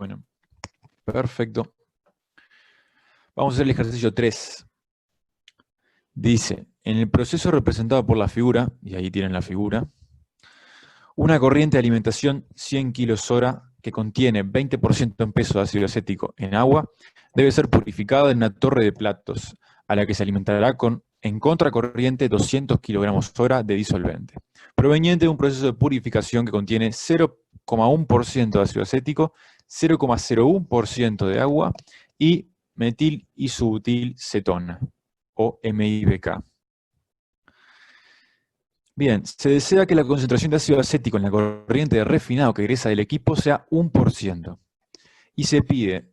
Bueno, perfecto. Vamos a hacer el ejercicio 3. Dice, en el proceso representado por la figura, y ahí tienen la figura, una corriente de alimentación 100 kg que contiene 20% en peso de ácido acético en agua debe ser purificada en una torre de platos, a la que se alimentará en contracorriente 200 kg/h de disolvente, proveniente de un proceso de purificación que contiene 0,1% de ácido acético, 0,01% de agua y metil isobutilcetona, o MIBK. Bien, se desea que la concentración de ácido acético en la corriente de refinado que egresa del equipo sea 1%. Y se pide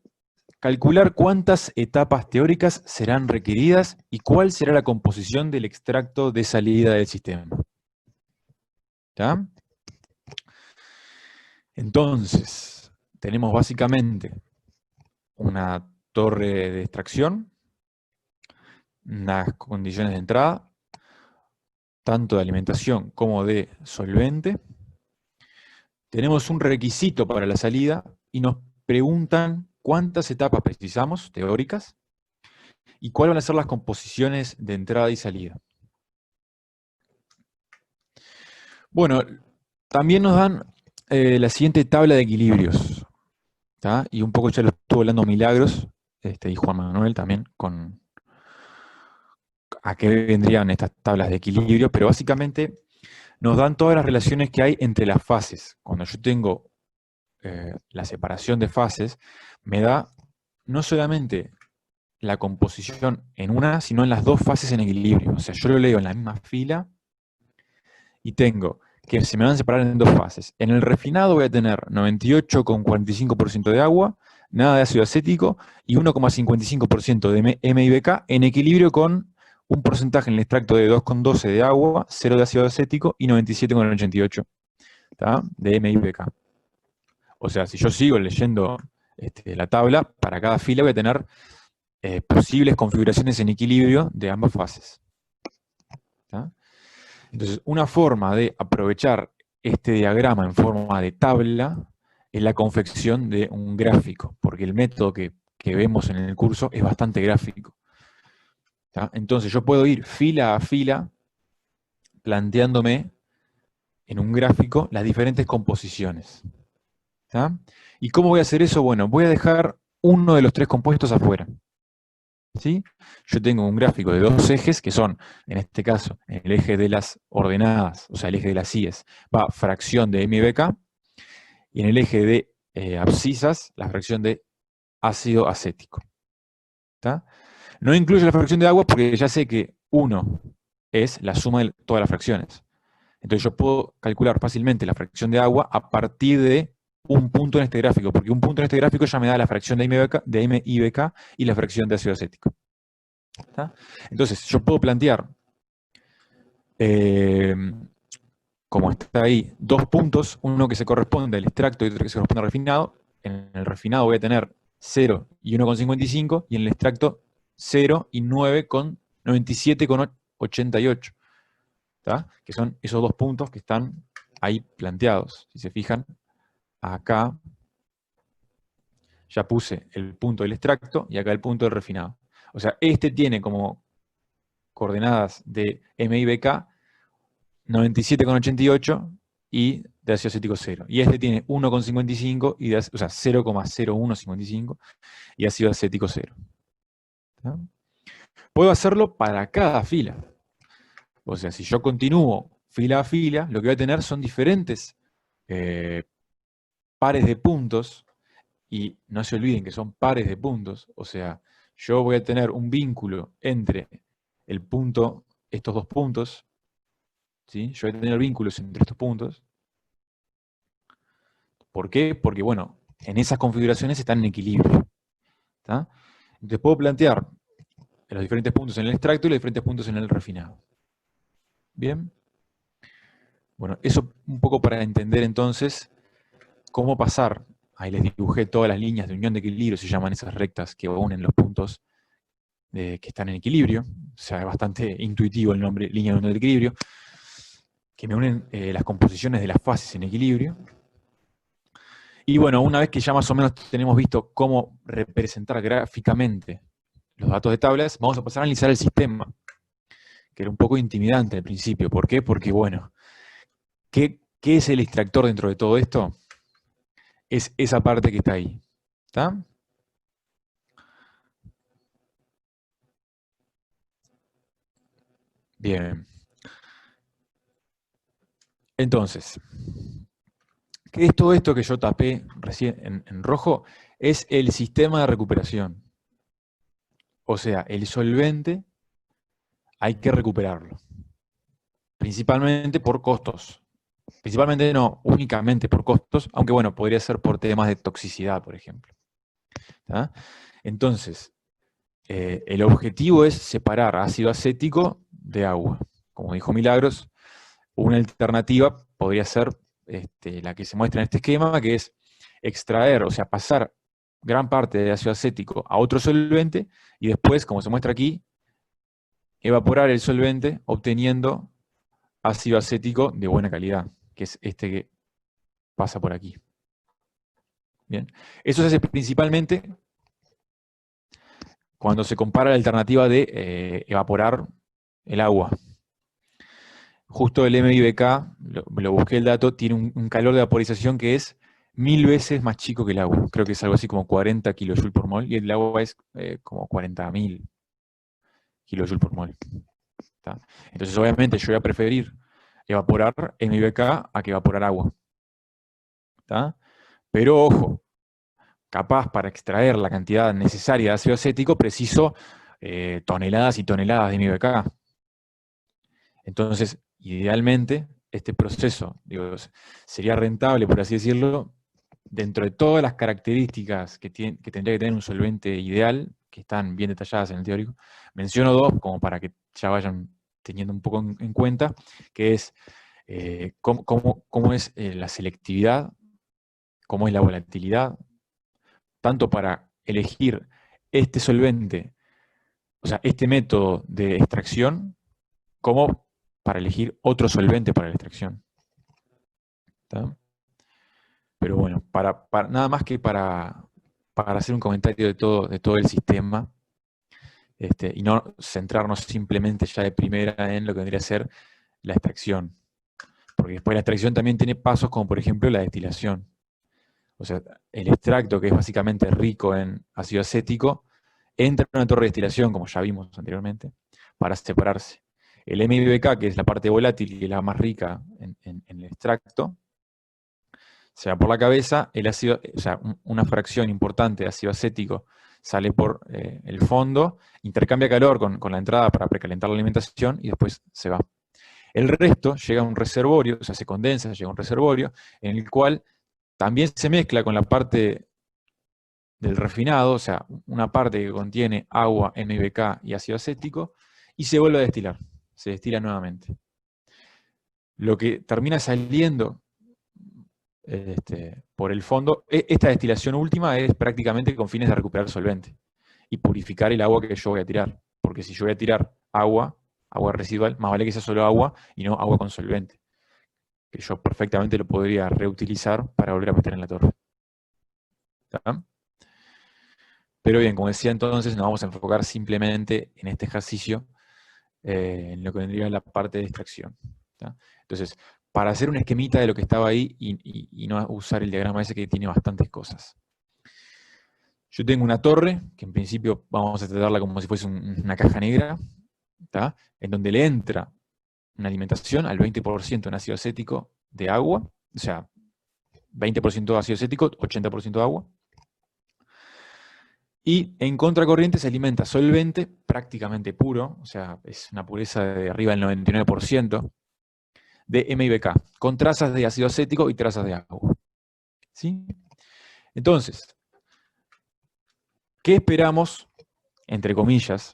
calcular cuántas etapas teóricas serán requeridas y cuál será la composición del extracto de salida del sistema. ¿Está? Entonces, tenemos básicamente una torre de extracción, unas condiciones de entrada, tanto de alimentación como de solvente. Tenemos un requisito para la salida y nos preguntan cuántas etapas precisamos, teóricas, y cuáles van a ser las composiciones de entrada y salida. Bueno, también nos dan la siguiente tabla de equilibrios, ¿tá? Y un poco ya lo estuvo hablando Milagros, y Juan Manuel también, con a qué vendrían estas tablas de equilibrio, pero básicamente nos dan todas las relaciones que hay entre las fases. Cuando yo tengo la separación de fases, me da no solamente la composición en una, sino en las dos fases en equilibrio. O sea, yo lo leo en la misma fila y tengo que se me van a separar en dos fases. En el refinado voy a tener 98,45% de agua, nada de ácido acético y 1,55% de MIBK en equilibrio con un porcentaje en el extracto de 2,12 de agua, 0 de ácido acético y 97,88 de MIBK. O sea, si yo sigo leyendo la tabla, para cada fila voy a tener posibles configuraciones en equilibrio de ambas fases. ¿Tá? Entonces, una forma de aprovechar este diagrama en forma de tabla es la confección de un gráfico, porque el método que vemos en el curso es bastante gráfico. ¿Tá? Entonces, yo puedo ir fila a fila planteándome en un gráfico las diferentes composiciones. ¿Tá? ¿Y cómo voy a hacer eso? Bueno, voy a dejar uno de los tres compuestos afuera. ¿Sí? Yo tengo un gráfico de dos ejes que son, en este caso, en el eje de las ordenadas, o sea, el eje de las IES, va fracción de MIBK, y en el eje de abscisas, la fracción de ácido acético. ¿Tá? No incluyo la fracción de agua porque ya sé que 1 es la suma de todas las fracciones. Entonces yo puedo calcular fácilmente la fracción de agua a partir de un punto en este gráfico, porque un punto en este gráfico ya me da la fracción de MIBK y la fracción de ácido acético. ¿Tá? Entonces, yo puedo plantear, como está ahí, dos puntos, uno que se corresponde al extracto y otro que se corresponde al refinado. En el refinado voy a tener 0 y 1,55, y en el extracto 0 y 9,97,88. Que son esos dos puntos que están ahí planteados. Si se fijan, acá ya puse el punto del extracto y acá el punto del refinado. O sea, este tiene como coordenadas de MIBK 97,88 y de ácido acético 0. Y este tiene 1,55, o sea, 0,0155 y ácido acético 0. ¿Tá? Puedo hacerlo para cada fila. O sea, si yo continúo fila a fila, lo que voy a tener son diferentes pares de puntos, y no se olviden que son pares de puntos. O sea, yo voy a tener un vínculo entre el punto, estos dos puntos, ¿sí? Yo voy a tener vínculos entre estos puntos. ¿Por qué? Porque, bueno, en esas configuraciones están en equilibrio. ¿Tá? Entonces puedo plantear los diferentes puntos en el extracto y los diferentes puntos en el refinado. ¿Bien? Bueno, eso un poco para entender entonces cómo pasar. Ahí les dibujé todas las líneas de unión de equilibrio, se llaman esas rectas que unen los puntos que están en equilibrio. O sea, es bastante intuitivo el nombre, línea de unión de equilibrio, que me unen las composiciones de las fases en equilibrio. Y bueno, una vez que ya más o menos tenemos visto cómo representar gráficamente los datos de tablas, vamos a pasar a analizar el sistema, que era un poco intimidante al principio. ¿Por qué? Porque, bueno, ¿qué es el extractor dentro de todo esto? Es esa parte que está ahí. ¿Está? Bien. Entonces, ¿qué es todo esto que yo tapé recién en rojo? Es el sistema de recuperación. O sea, el solvente hay que recuperarlo. Principalmente por costos. Principalmente no, únicamente por costos, aunque bueno, podría ser por temas de toxicidad, por ejemplo. ¿Tá? Entonces, el objetivo es separar ácido acético de agua. Como dijo Milagros, una alternativa podría ser la que se muestra en este esquema, que es extraer, o sea, pasar gran parte de ácido acético a otro solvente y después, como se muestra aquí, evaporar el solvente obteniendo ácido acético de buena calidad, que es este que pasa por aquí. Bien. Eso se hace principalmente cuando se compara la alternativa de evaporar el agua. Justo el MIBK, lo busqué el dato, tiene un calor de vaporización que es 1000 veces más chico que el agua. Creo que es algo así como 40 kilojoules por mol, y el agua es como 40.000 kilojoules por mol. ¿Tá? Entonces, obviamente, yo voy a preferir evaporar MIBK a que evaporar agua. ¿Tá? Pero ojo, capaz para extraer la cantidad necesaria de ácido acético preciso toneladas y toneladas de MIBK. Entonces, idealmente, este proceso sería rentable, por así decirlo, dentro de todas las características que tendría que tener un solvente ideal, que están bien detalladas en el teórico. Menciono dos como para que ya vayan teniendo un poco en cuenta, que es cómo es la selectividad, cómo es la volatilidad, tanto para elegir este solvente, o sea, este método de extracción, como para elegir otro solvente para la extracción. ¿Tá? Pero bueno, nada más que para hacer un comentario de todo el sistema, y no centrarnos simplemente ya de primera en lo que vendría a ser la extracción. Porque después la extracción también tiene pasos como por ejemplo la destilación. O sea, el extracto, que es básicamente rico en ácido acético, entra en una torre de destilación, como ya vimos anteriormente, para separarse. El MIBK, que es la parte volátil y la más rica en el extracto, se va por la cabeza, el ácido, o sea, una fracción importante de ácido acético sale por el fondo, intercambia calor con la entrada para precalentar la alimentación y después se va. El resto llega a un reservorio, o sea, se condensa, llega a un reservorio, en el cual también se mezcla con la parte del refinado, o sea, una parte que contiene agua, MBK y ácido acético, y se vuelve a destilar, se destila nuevamente. Lo que termina saliendo por el fondo, esta destilación última es prácticamente con fines de recuperar solvente y purificar el agua que yo voy a tirar. Porque si yo voy a tirar agua residual, más vale que sea solo agua y no agua con solvente. Que yo perfectamente lo podría reutilizar para volver a meter en la torre. ¿Está? Pero bien, como decía entonces, nos vamos a enfocar simplemente en este ejercicio, en lo que vendría la parte de extracción. ¿Está? Entonces, para hacer un esquemita de lo que estaba ahí y no usar el diagrama ese que tiene bastantes cosas. Yo tengo una torre, que en principio vamos a tratarla como si fuese una caja negra, ¿tá? En donde le entra una alimentación al 20% en ácido acético de agua, o sea, 20% de ácido acético, 80% de agua. Y en contracorriente se alimenta solvente prácticamente puro, o sea, es una pureza de arriba del 99% de MIBK, con trazas de ácido acético y trazas de agua. ¿Sí? Entonces, ¿qué esperamos, entre comillas,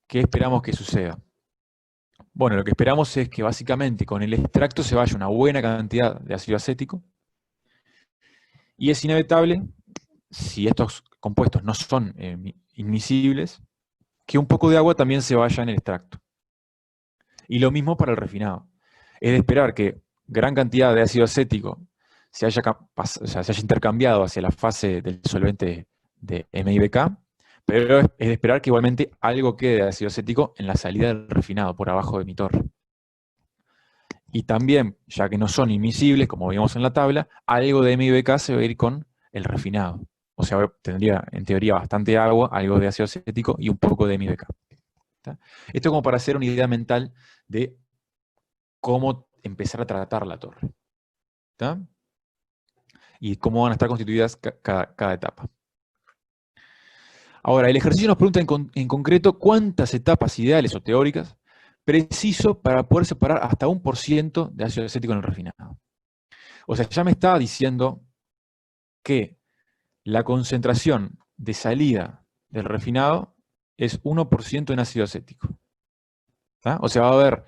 qué esperamos que suceda? Bueno, lo que esperamos es que básicamente con el extracto se vaya una buena cantidad de ácido acético y es inevitable, si estos compuestos no son inmiscibles, que un poco de agua también se vaya en el extracto. Y lo mismo para el refinado. Es de esperar que gran cantidad de ácido acético o sea, se haya intercambiado hacia la fase del solvente de MIBK, pero es de esperar que igualmente algo quede de ácido acético en la salida del refinado, por abajo de mi torre. Y también, ya que no son inmiscibles, como vimos en la tabla, algo de MIBK se va a ir con el refinado. O sea, tendría en teoría bastante agua, algo de ácido acético y un poco de MIBK. ¿Tá? Esto como para hacer una idea mental de cómo empezar a tratar la torre. ¿Tá? Y cómo van a estar constituidas cada etapa. Ahora, el ejercicio nos pregunta en concreto cuántas etapas ideales o teóricas preciso para poder separar hasta 1% de ácido acético en el refinado. O sea, ya me está diciendo que la concentración de salida del refinado es 1% en ácido acético. ¿Tá? O sea, va a haber,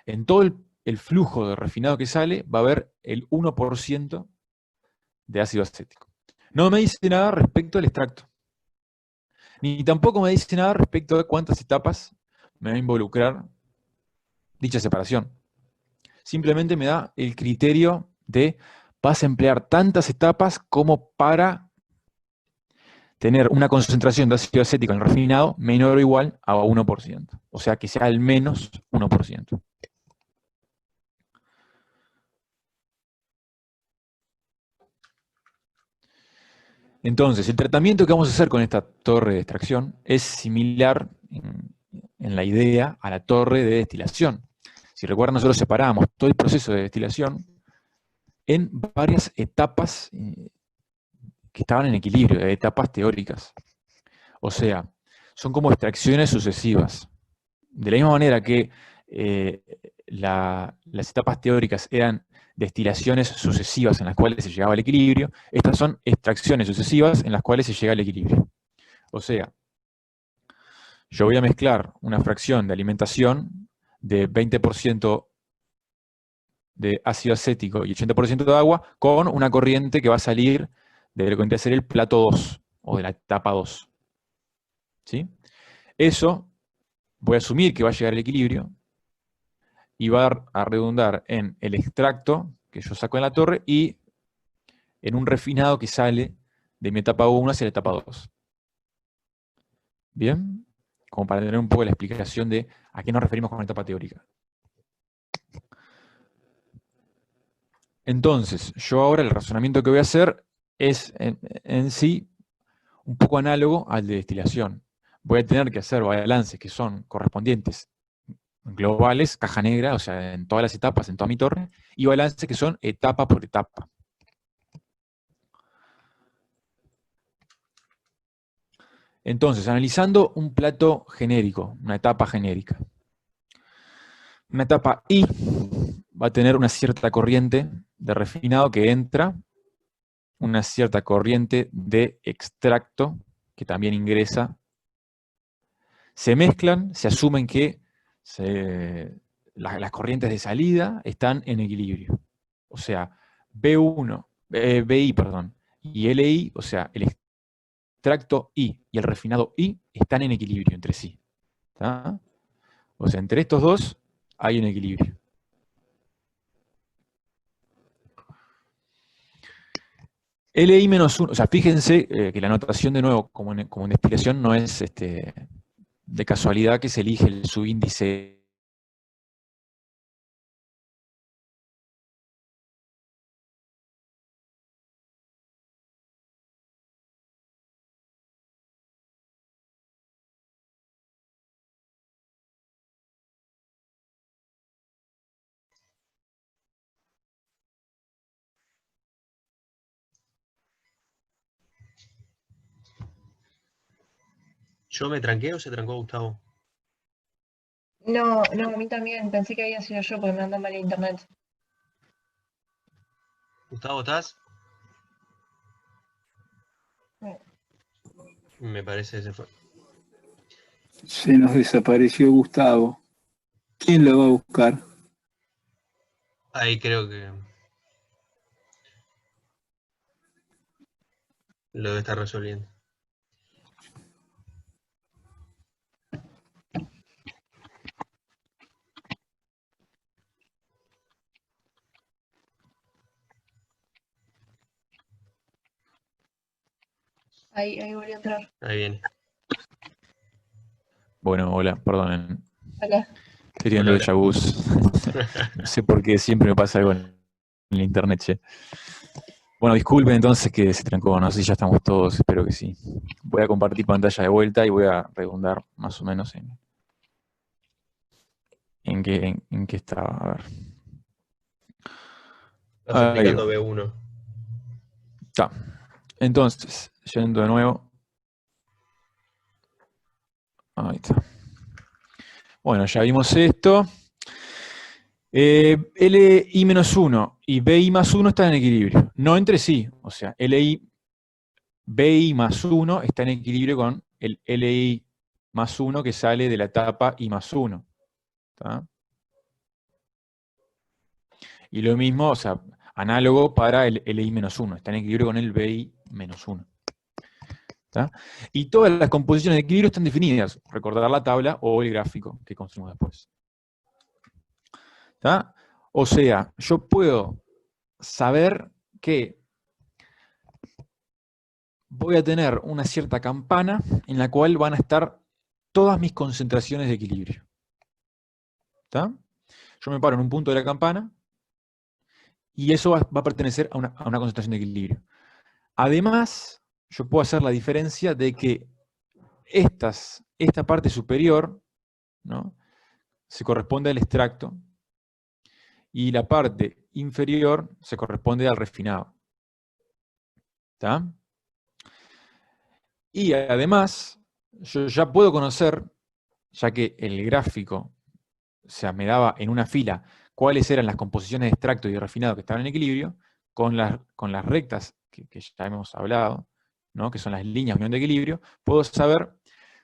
en todo el flujo de refinado que sale, va a haber el 1% de ácido acético. No me dice nada respecto al extracto. Ni tampoco me dice nada respecto a cuántas etapas me va a involucrar dicha separación. Simplemente me da el criterio de vas a emplear tantas etapas como para tener una concentración de ácido acético en el refinado menor o igual a 1%. O sea, que sea al menos 1%. Entonces, el tratamiento que vamos a hacer con esta torre de extracción es similar en la idea a la torre de destilación. Si recuerdan, nosotros separamos todo el proceso de destilación en varias etapas que estaban en equilibrio, etapas teóricas. O sea, son como extracciones sucesivas. De la misma manera que las etapas teóricas eran destilaciones sucesivas en las cuales se llegaba al equilibrio, estas son extracciones sucesivas en las cuales se llega al equilibrio. O sea, yo voy a mezclar una fracción de alimentación de 20% de ácido acético y 80% de agua con una corriente que va a salir de lo que vendría a ser el plato 2 o de la etapa 2. ¿Sí? Eso voy a asumir que va a llegar al equilibrio y va a redundar en el extracto que yo saco en la torre y en un refinado que sale de mi etapa 1 hacia la etapa 2. ¿Bien? Como para tener un poco la explicación de a qué nos referimos con la etapa teórica. Entonces, yo ahora el razonamiento que voy a hacer es en sí un poco análogo al de destilación. Voy a tener que hacer balances que son correspondientes globales, caja negra, o sea, en todas las etapas, en toda mi torre, y balances que son etapa por etapa. Entonces, analizando un plato genérico, una etapa genérica. Una etapa I va a tener una cierta corriente de refinado que entra, una cierta corriente de extracto que también ingresa. Se mezclan, se asumen que las corrientes de salida están en equilibrio. O sea, BI, perdón, y LI, o sea, el extracto I y el refinado I están en equilibrio entre sí. ¿Tá? O sea, entre estos dos hay un equilibrio. LI-1, o sea, fíjense que la notación de nuevo, como en destilación, no es de casualidad que se elige el subíndice. ¿Yo me tranqué o se trancó Gustavo? No, no, a mí también. Pensé que había sido yo porque me anda mal el internet. ¿Gustavo estás? Mm. Me parece que se fue. Se nos desapareció Gustavo. ¿Quién lo va a buscar? Ahí creo que lo debe estar resolviendo. Ahí volvió a entrar. Ahí viene. Bueno, hola, perdonen. Hola. Estoy teniendo Hola, déjà vus. No sé por qué siempre me pasa algo en el internet, che. Bueno, disculpen entonces que se trancó, no sé si ya estamos todos, espero que sí. Voy a compartir pantalla de vuelta y voy a redundar más o menos en qué estaba. A ver. Estás Ahí explicando va. B1. Está. Entonces, yendo de nuevo. Ahí está. Bueno, ya vimos esto. LI-1 y BI+1 están en equilibrio. No entre sí. O sea, BI+1 está en equilibrio con el LI+1 que sale de la etapa I+1. ¿Tá? Y lo mismo, o sea, análogo para el LI-1. Está en equilibrio con el BI-1. ¿Tá? Y todas las composiciones de equilibrio están definidas. Recordar la tabla o el gráfico que construimos después. ¿Tá? O sea, yo puedo saber que voy a tener una cierta campana en la cual van a estar todas mis concentraciones de equilibrio. ¿Tá? Yo me paro en un punto de la campana y eso va a pertenecer a una concentración de equilibrio. Además, yo puedo hacer la diferencia de que esta parte superior, ¿no?, se corresponde al extracto y la parte inferior se corresponde al refinado. ¿Tá? Y además, yo ya puedo conocer, ya que el gráfico, o sea, me daba en una fila cuáles eran las composiciones de extracto y de refinado que estaban en equilibrio, con las rectas que ya hemos hablado, ¿no?, que son las líneas de unión de equilibrio, puedo saber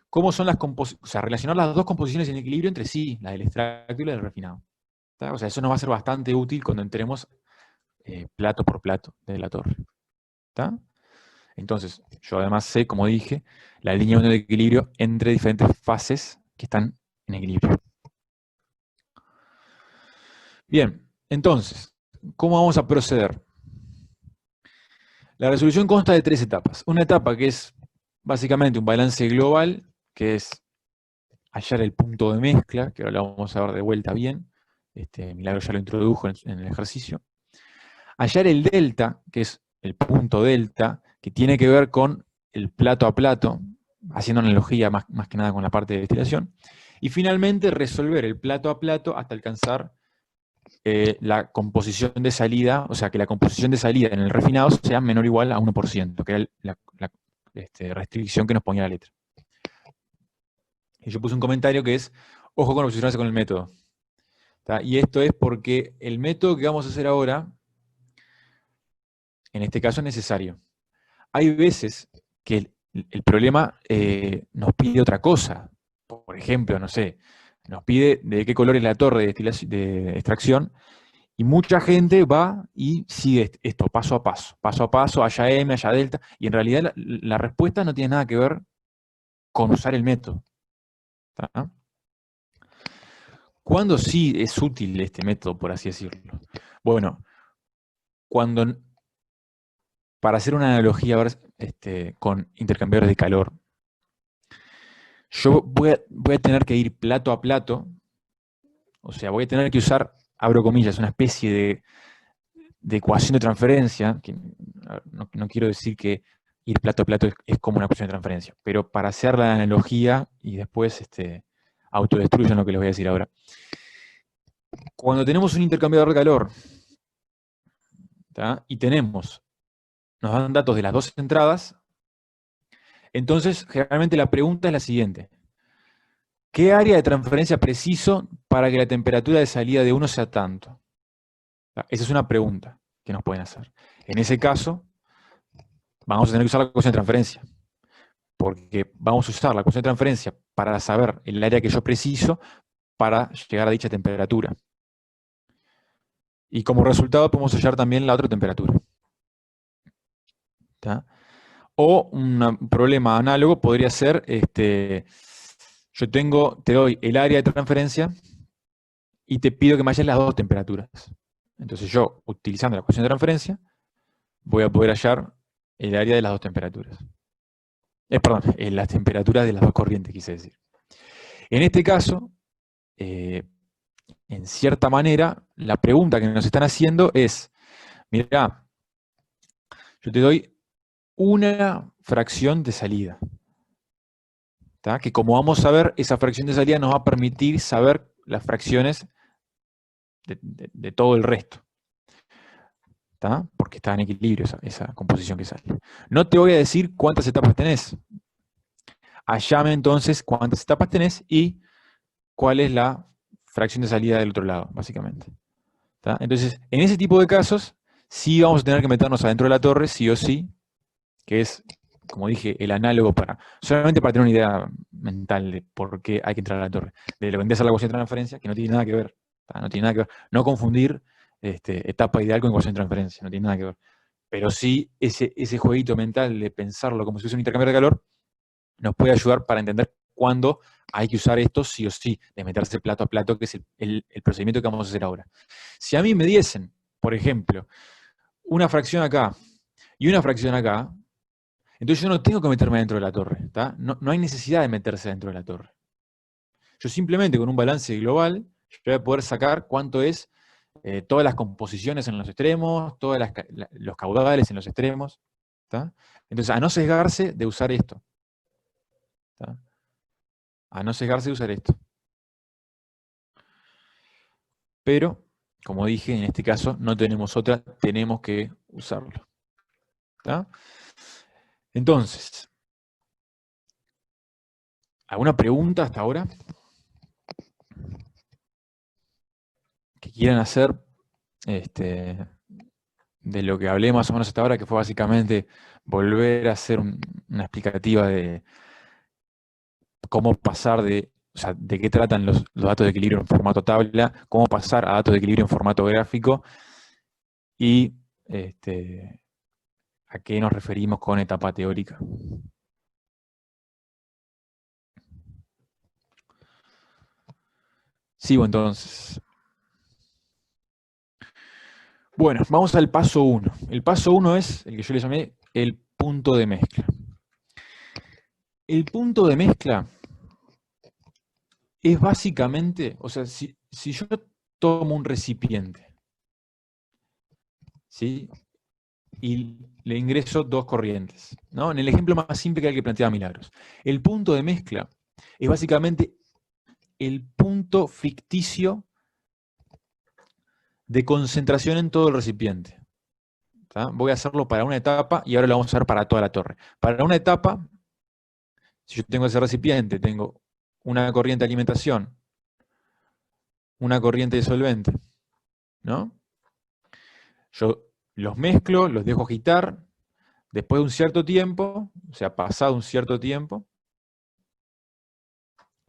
cómo son las composiciones, o sea, relacionar las dos composiciones en equilibrio entre sí, la del extracto y la del refinado. ¿Tá? O sea, eso nos va a ser bastante útil cuando entremos plato por plato de la torre. ¿Tá? Entonces, yo además sé, como dije, la línea de unión de equilibrio entre diferentes fases que están en equilibrio. Bien, entonces, ¿cómo vamos a proceder? La resolución consta de 3 etapas. Una etapa que es básicamente un balance global, que es hallar el punto de mezcla, que ahora lo vamos a ver de vuelta bien. Milagro ya lo introdujo en el ejercicio. Hallar el delta, que es el punto delta, que tiene que ver con el plato a plato, haciendo analogía más que nada con la parte de destilación. Y finalmente resolver el plato a plato hasta alcanzar la composición de salida, o sea, que la composición de salida en el refinado sea menor o igual a 1%, que era la restricción que nos ponía la letra. Y yo puse un comentario que es, ojo con obsesionarse con el método. ¿Tá? Y esto es porque el método que vamos a hacer ahora, en este caso es necesario. Hay veces que el problema nos pide otra cosa. Por ejemplo, no sé, nos pide de qué color es la torre de extracción, y mucha gente va y sigue esto paso a paso, haya M, haya delta, y en realidad la respuesta no tiene nada que ver con usar el método. ¿Tá? ¿Cuándo sí es útil este método, por así decirlo? Bueno, para hacer una analogía con intercambiadores de calor, yo voy a tener que ir plato a plato, o sea, voy a tener que usar, abro comillas, una especie de ecuación de transferencia, que no quiero decir que ir plato a plato es como una ecuación de transferencia, pero para hacer la analogía y después autodestruyan lo que les voy a decir ahora. Cuando tenemos un intercambiador de calor, ¿tá?, y nos dan datos de las dos entradas, entonces generalmente la pregunta es la siguiente: ¿qué área de transferencia preciso para que la temperatura de salida de uno sea tanto? Esa es una pregunta que nos pueden hacer. En ese caso, vamos a tener que usar la ecuación de transferencia, porque vamos a usar la ecuación de transferencia para saber el área que yo preciso para llegar a dicha temperatura. Y como resultado podemos hallar también la otra temperatura. ¿Tá? O un problema análogo podría ser, yo te doy el área de transferencia y te pido que me halles las dos temperaturas. Entonces yo, utilizando la ecuación de transferencia, voy a poder hallar el área de las dos temperaturas. Perdón, las temperaturas de las dos corrientes, quise decir. En este caso, en cierta manera, la pregunta que nos están haciendo es, mirá, yo te doy una fracción de salida, ¿tá? Que como vamos a ver, esa fracción de salida nos va a permitir saber las fracciones de todo el resto, ¿tá? Porque está en equilibrio esa composición que sale. No te voy a decir cuántas etapas tenés. Hallame entonces cuántas etapas tenés y cuál es la fracción de salida del otro lado, básicamente. ¿Tá? Entonces, en ese tipo de casos, sí vamos a tener que meternos adentro de la torre, sí o sí, que es, como dije, el análogo solamente para tener una idea mental de por qué hay que entrar a la torre. De lo que vendría a ser la ecuación de transferencia, que no tiene nada que ver. ¿Tá? No tiene nada que ver. No confundir etapa ideal con ecuación de transferencia, no tiene nada que ver. Pero sí, ese jueguito mental de pensarlo como si fuese un intercambio de calor, nos puede ayudar para entender cuándo hay que usar esto sí o sí, de meterse plato a plato, que es el procedimiento que vamos a hacer ahora. Si a mí me diesen, por ejemplo, una fracción acá y una fracción acá, entonces yo no tengo que meterme dentro de la torre, ¿tá? No hay necesidad de meterse dentro de la torre. Yo simplemente con un balance global, yo voy a poder sacar cuánto es todas las composiciones en los extremos, todos los caudales en los extremos, ¿tá? Entonces, a no sesgarse de usar esto. ¿Tá? A no sesgarse de usar esto. Pero, como dije, en este caso no tenemos otra, tenemos que usarlo. ¿Tá? Entonces, ¿alguna pregunta hasta ahora? Que quieran hacer de lo que hablé más o menos hasta ahora, que fue básicamente volver a hacer una explicativa de cómo pasar o sea, de qué tratan los datos de equilibrio en formato tabla, cómo pasar a datos de equilibrio en formato gráfico y a qué nos referimos con etapa teórica. Sigo entonces. Bueno, vamos al paso 1. El paso 1 es el que yo le llamé el punto de mezcla. El punto de mezcla es básicamente, o sea, si yo tomo un recipiente, ¿sí? Y le ingreso dos corrientes, ¿no? En el ejemplo más simple que el que planteaba Milagros. El punto de mezcla es básicamente el punto ficticio de concentración en todo el recipiente. ¿Tá? Voy a hacerlo para una etapa y ahora lo vamos a hacer para toda la torre. Para una etapa, si yo tengo ese recipiente, tengo una corriente de alimentación, una corriente de solvente, ¿no? Yo los mezclo, los dejo agitar, después de un cierto tiempo, o sea, pasado un cierto tiempo,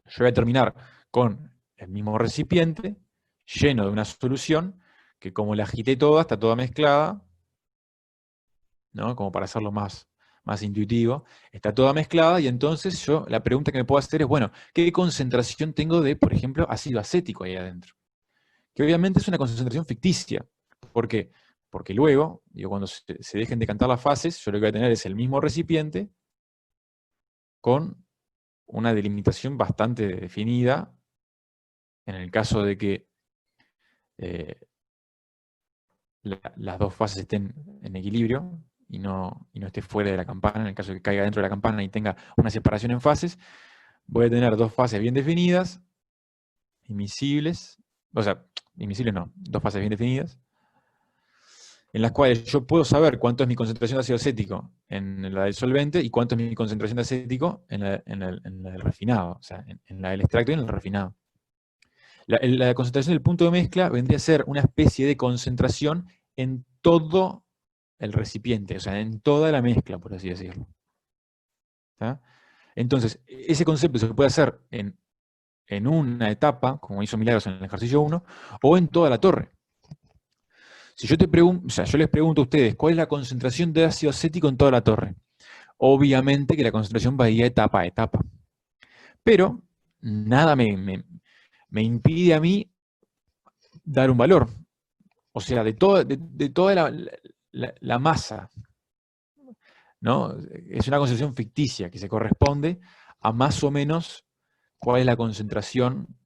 yo voy a terminar con el mismo recipiente, lleno de una solución, que como la agité toda, está toda mezclada, ¿no? Como para hacerlo más intuitivo, está toda mezclada, y entonces la pregunta que me puedo hacer es, bueno, ¿qué concentración tengo de, por ejemplo, ácido acético ahí adentro? Que obviamente es una concentración ficticia. ¿Por qué? Porque luego, cuando se dejen de cantar las fases, yo lo que voy a tener es el mismo recipiente con una delimitación bastante definida, en el caso de que las dos fases estén en equilibrio y no esté fuera de la campana. En el caso de que caiga dentro de la campana y tenga una separación en fases, voy a tener dos fases bien definidas, imisibles, o sea, imisibles no, dos fases bien definidas, en las cuales yo puedo saber cuánto es mi concentración de ácido acético en la del solvente y cuánto es mi concentración de acético en la del refinado, o sea, en la del extracto y en el refinado. La concentración del punto de mezcla vendría a ser una especie de concentración en todo el recipiente, o sea, en toda la mezcla, por así decirlo. ¿Tá? Entonces, ese concepto se puede hacer en una etapa, como hizo Milagros en el ejercicio 1, o en toda la torre. Si yo yo les pregunto a ustedes, ¿cuál es la concentración de ácido acético en toda la torre? Obviamente que la concentración varía etapa a etapa. Pero nada me impide a mí dar un valor. O sea, de toda la masa ¿no? Es una concentración ficticia que se corresponde a más o menos cuál es la concentración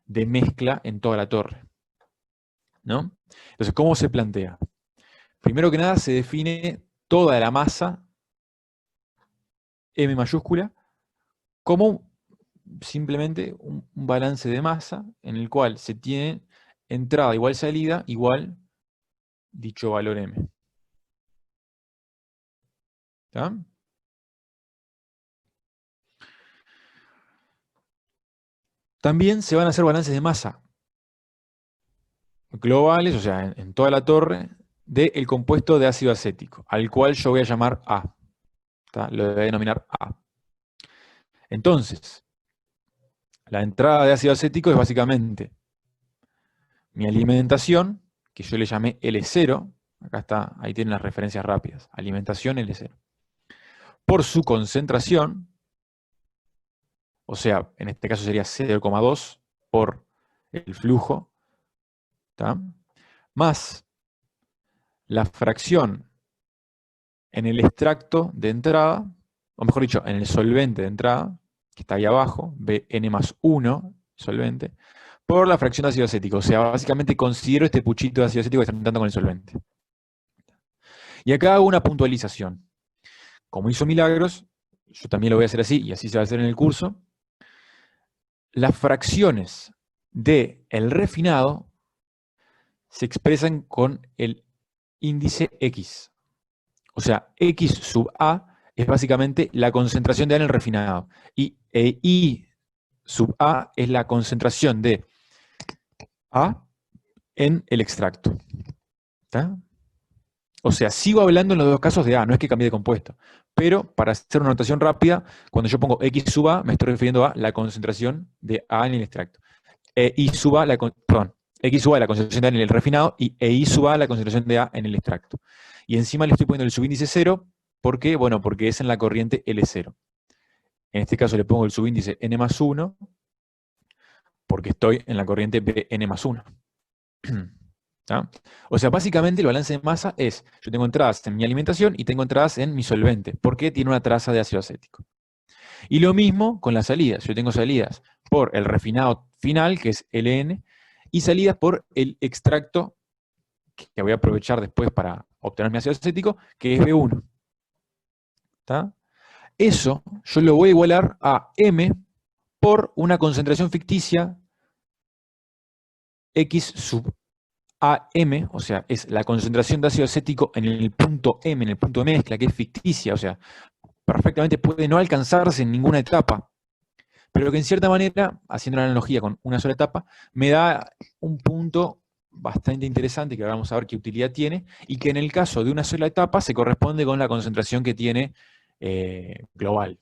de mezcla en toda la torre, ¿no? Entonces, ¿cómo se plantea? Primero que nada se define toda la masa M mayúscula como simplemente un balance de masa en el cual se tiene entrada igual salida igual dicho valor M. ¿Está? También se van a hacer balances de masa globales, o sea, en toda la torre, del compuesto de ácido acético, al cual yo voy a llamar A. ¿Está? Lo voy a denominar A. Entonces, la entrada de ácido acético es básicamente mi alimentación, que yo le llamé L0, acá está, ahí tienen las referencias rápidas, alimentación L0, por su concentración, o sea, en este caso sería 0,2 por el flujo, ¿tá? Más la fracción en el extracto de entrada, o mejor dicho, en el solvente de entrada, que está ahí abajo, Bn+1, solvente, por la fracción de ácido acético. O sea, básicamente considero este puchito de ácido acético que está entrando con el solvente. Y acá hago una puntualización. Como hizo Milagros, yo también lo voy a hacer así, y así se va a hacer en el curso. Las fracciones del refinado se expresan con el índice X. O sea, X sub A es básicamente la concentración de A en el refinado. Y I sub A es la concentración de A en el extracto. ¿Está? O sea, sigo hablando en los dos casos de A, no es que cambie de compuesto. Pero para hacer una notación rápida, cuando yo pongo X sub A, me estoy refiriendo a la concentración de A en el extracto. I sub A, X sub A la concentración de A en el refinado y I sub A la concentración de A en el extracto. Y encima le estoy poniendo el subíndice 0, ¿por qué? Bueno, porque es en la corriente L0. En este caso le pongo el subíndice N+1, porque estoy en la corriente Bn+1. ¿Tá? O sea, básicamente el balance de masa es, yo tengo entradas en mi alimentación y tengo entradas en mi solvente, porque tiene una traza de ácido acético. Y lo mismo con las salidas. Yo tengo salidas por el refinado final, que es Ln, y salidas por el extracto, que voy a aprovechar después para obtener mi ácido acético, que es B1. ¿Tá? Eso yo lo voy a igualar a M por una concentración ficticia X sub AM, o sea, es la concentración de ácido acético en el punto M, en el punto de mezcla, que es ficticia, o sea, perfectamente puede no alcanzarse en ninguna etapa, pero que en cierta manera, haciendo la analogía con una sola etapa, me da un punto bastante interesante que ahora vamos a ver qué utilidad tiene, y que en el caso de una sola etapa se corresponde con la concentración que tiene global.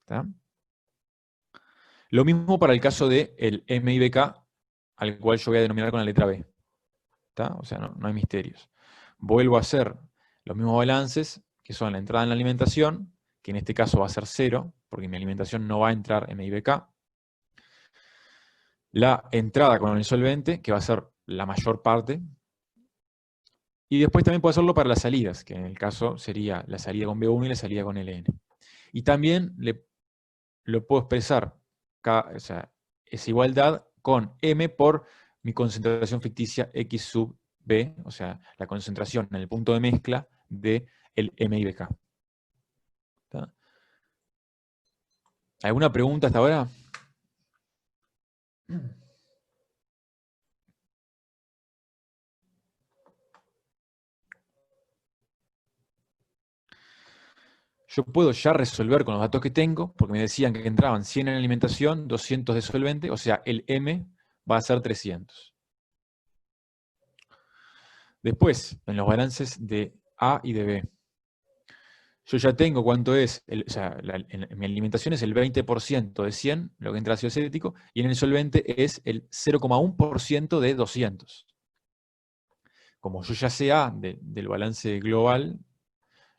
¿Tá? Lo mismo para el caso del MIBK, al cual yo voy a denominar con la letra B. ¿Tá? O sea, no hay misterios. Vuelvo a hacer los mismos balances, que son la entrada en la alimentación, que en este caso va a ser 0, porque mi alimentación no va a entrar MIBK. La entrada con el solvente, que va a ser la mayor parte. Y después también puedo hacerlo para las salidas, que en el caso sería la salida con B1 y la salida con LN. Y también lo puedo expresar, o sea, esa igualdad con M por mi concentración ficticia X sub B, o sea, la concentración en el punto de mezcla del MIBK. ¿Tá? ¿Alguna pregunta hasta ahora? Yo puedo ya resolver con los datos que tengo, porque me decían que entraban 100 en alimentación, 200 de solvente, o sea, el M va a ser 300. Después, en los balances de A y de B, yo ya tengo cuánto es, o sea, en mi alimentación es el 20% de 100, lo que entra ácido acético, y en el solvente es el 0,1% de 200. Como yo ya sé A del balance global,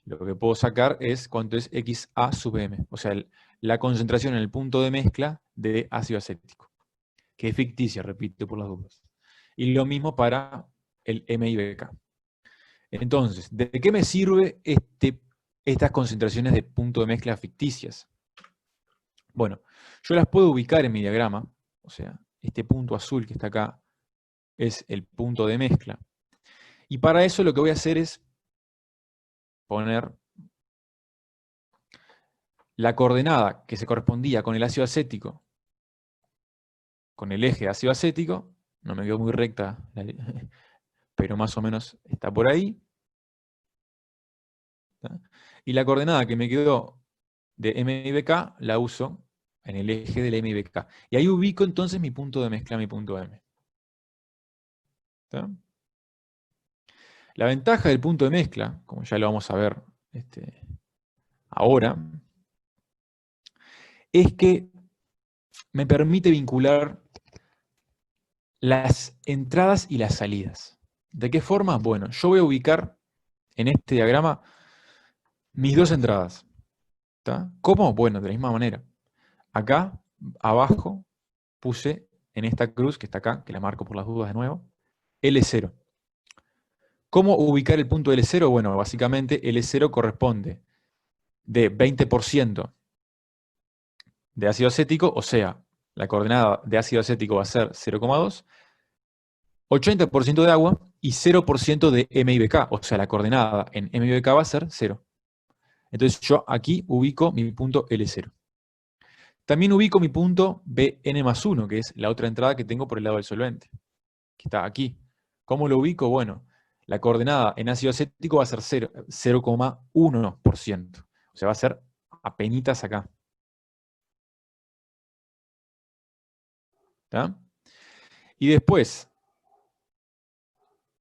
lo que puedo sacar es cuánto es XA sub M, o sea, la concentración en el punto de mezcla de ácido acético, que es ficticia, repito por las dudas. Y lo mismo para el MIBK. Entonces, ¿de qué me sirve estas concentraciones de punto de mezcla ficticias? Bueno, yo las puedo ubicar en mi diagrama, o sea, este punto azul que está acá es el punto de mezcla. Y para eso lo que voy a hacer es poner la coordenada que se correspondía con el ácido acético, con el eje de ácido acético, no me quedó muy recta, pero más o menos está por ahí. ¿Tá? Y la coordenada que me quedó de M y BK la uso en el eje del M y BK. Y ahí ubico entonces mi punto de mezcla, mi punto M. ¿Tá? La ventaja del punto de mezcla, como ya lo vamos a ver ahora, es que me permite vincular las entradas y las salidas. ¿De qué forma? Bueno, yo voy a ubicar en este diagrama mis dos entradas. ¿Tá? ¿Cómo? Bueno, de la misma manera. Acá, abajo, puse en esta cruz que está acá, que la marco por las dudas de nuevo, L0. ¿Cómo ubicar el punto L0? Bueno, básicamente L0 corresponde de 20% de ácido acético, o sea, la coordenada de ácido acético va a ser 0,2, 80% de agua y 0% de MIBK, o sea, la coordenada en MIBK va a ser 0. Entonces yo aquí ubico mi punto L0. También ubico mi punto Bn+1, que es la otra entrada que tengo por el lado del solvente, que está aquí. ¿Cómo lo ubico? Bueno, la coordenada en ácido acético va a ser 0,1%. O sea, va a ser apenitas acá. ¿Tá? Y después,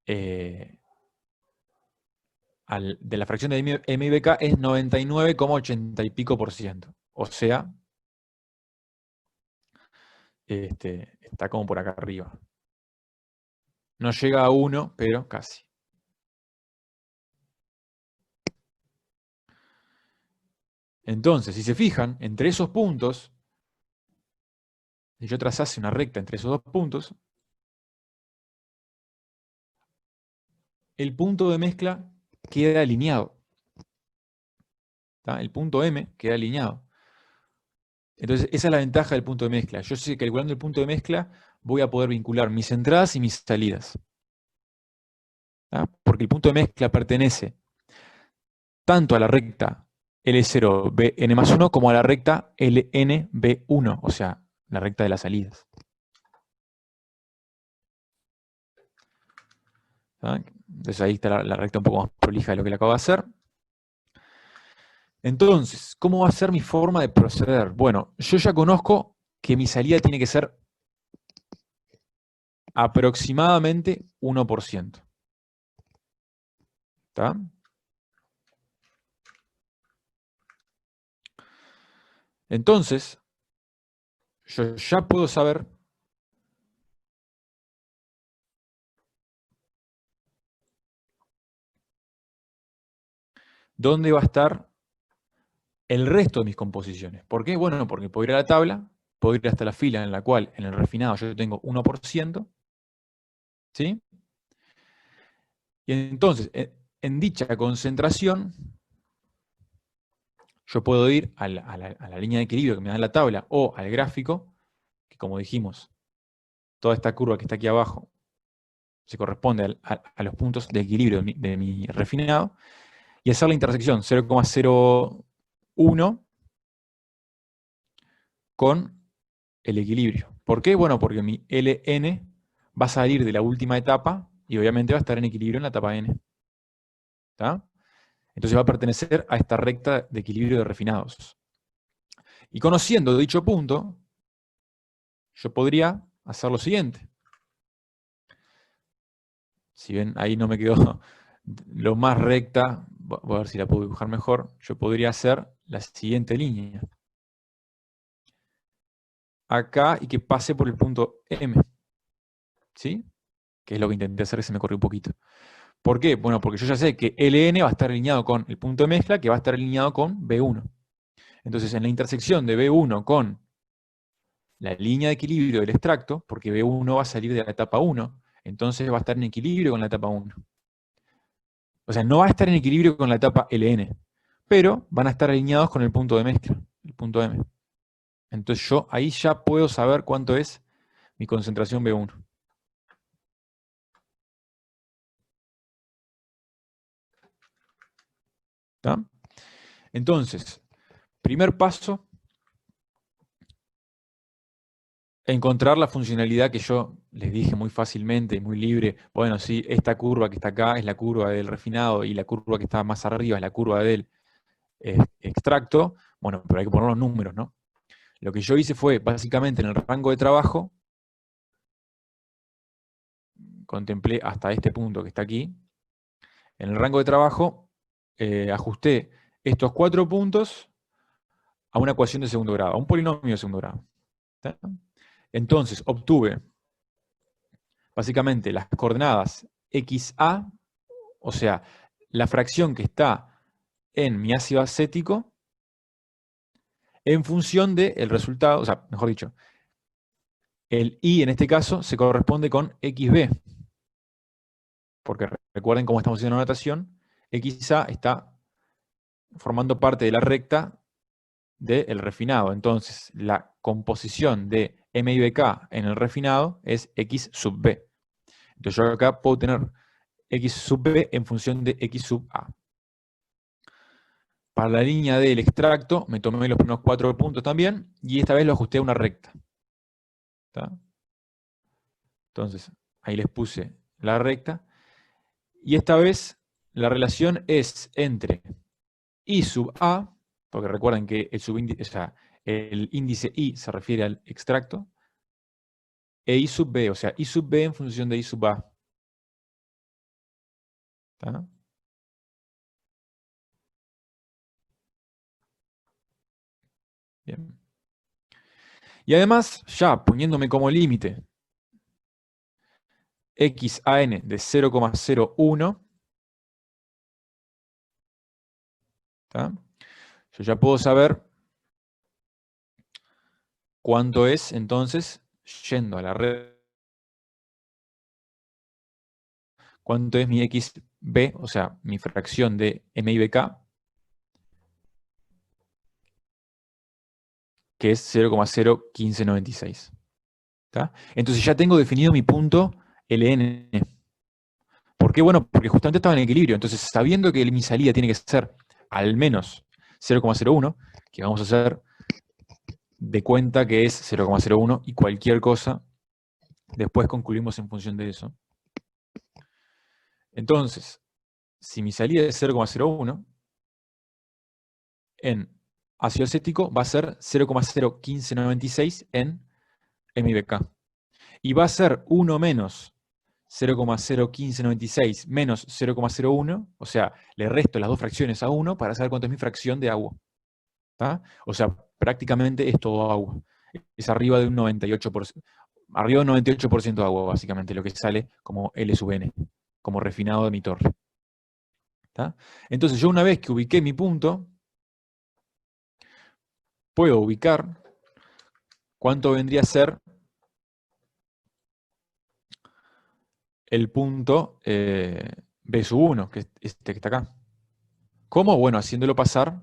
de la fracción de M y BK es 99,80 y pico por ciento. O sea, está como por acá arriba. No llega a 1, pero casi. Entonces, si se fijan, entre esos puntos, si yo trazase una recta entre esos dos puntos, el punto de mezcla queda alineado. ¿Tá? El punto M queda alineado. Entonces, esa es la ventaja del punto de mezcla. Yo sé que calculando el punto de mezcla voy a poder vincular mis entradas y mis salidas. ¿Tá? Porque el punto de mezcla pertenece tanto a la recta L0Bn+1 como a la recta LNB1, o sea, la recta de las salidas. ¿Tá? Entonces ahí está la recta un poco más prolija de lo que le acabo de hacer. Entonces, ¿cómo va a ser mi forma de proceder? Bueno, yo ya conozco que mi salida tiene que ser aproximadamente 1%. ¿Tá? Entonces, yo ya puedo saber dónde va a estar el resto de mis composiciones. ¿Por qué? Bueno, porque puedo ir a la tabla, puedo ir hasta la fila en la cual en el refinado yo tengo 1%, ¿sí? Y entonces, en dicha concentración, yo puedo ir a la línea de equilibrio que me da en la tabla o al gráfico, que como dijimos, toda esta curva que está aquí abajo se corresponde a los puntos de equilibrio de mi refinado, y hacer la intersección 0,01 con el equilibrio. ¿Por qué? Bueno, porque mi Ln va a salir de la última etapa y obviamente va a estar en equilibrio en la etapa n. ¿Tá? Entonces va a pertenecer a esta recta de equilibrio de refinados. Y conociendo dicho punto, yo podría hacer lo siguiente. Si ven, ahí no me quedó lo más recta, voy a ver si la puedo dibujar mejor, yo podría hacer la siguiente línea. Acá y que pase por el punto M. ¿Sí? Que es lo que intenté hacer, que se me corrió un poquito. ¿Por qué? Bueno, porque yo ya sé que Ln va a estar alineado con el punto de mezcla, que va a estar alineado con B1. Entonces, en la intersección de B1 con la línea de equilibrio del extracto, porque B1 va a salir de la etapa 1, entonces va a estar en equilibrio con la etapa 1. O sea, no va a estar en equilibrio con la etapa LN, pero van a estar alineados con el punto de mezcla, el punto M. Entonces yo ahí ya puedo saber cuánto es mi concentración B1. ¿Está? Entonces, primer paso, encontrar la funcionalidad que yo les dije muy fácilmente, muy libre. Bueno, sí, esta curva que está acá es la curva del refinado y la curva que está más arriba es la curva del extracto. Bueno, pero hay que poner los números, ¿no? Lo que yo hice fue, básicamente, en el rango de trabajo, contemplé hasta este punto que está aquí. En el rango de trabajo, ajusté estos 4 puntos a una ecuación de segundo grado, a un polinomio de segundo grado. ¿Está? Entonces, obtuve básicamente las coordenadas XA, o sea, la fracción que está en mi ácido acético, en función del resultado, o sea, mejor dicho, el I en este caso se corresponde con XB, porque recuerden cómo estamos haciendo la notación, XA está formando parte de la recta del refinado. Entonces, la composición de M y BK en el refinado es X sub B. Entonces yo acá puedo tener X sub B en función de X sub A. Para la línea del extracto, me tomé los primeros 4 puntos también, y esta vez lo ajusté a una recta. ¿Está? Entonces, ahí les puse la recta. Y esta vez la relación es entre I sub A, porque recuerden que el índice I se refiere al extracto, e I sub B, o sea, I sub B en función de I sub A. ¿Está? Bien. Y además, ya poniéndome como límite XAN de 0,01, yo ya puedo saber cuánto es, entonces, yendo a la red, cuánto es mi XB, o sea, mi fracción de MIBK, que es 0,01596. Entonces ya tengo definido mi punto LN. ¿Por qué? Bueno, porque justamente estaba en equilibrio. Entonces, sabiendo que mi salida tiene que ser al menos 0,01, que vamos a hacer de cuenta que es 0,01 y cualquier cosa, después concluimos en función de eso. Entonces, si mi salida es 0,01, en ácido acético va a ser 0,01596 en MIBK. Y va a ser 1 menos 0,01596 menos 0,01, o sea, le resto las dos fracciones a 1 para saber cuánto es mi fracción de agua. ¿Tá? O sea, prácticamente es todo agua. Es arriba de un 98%. Arriba de un 98% de agua, básicamente, lo que sale como L sub N, como refinado de mi torre. ¿Tá? Entonces, yo una vez que ubiqué mi punto, puedo ubicar cuánto vendría a ser el punto B sub 1, que es este que está acá. ¿Cómo? Bueno, haciéndolo pasar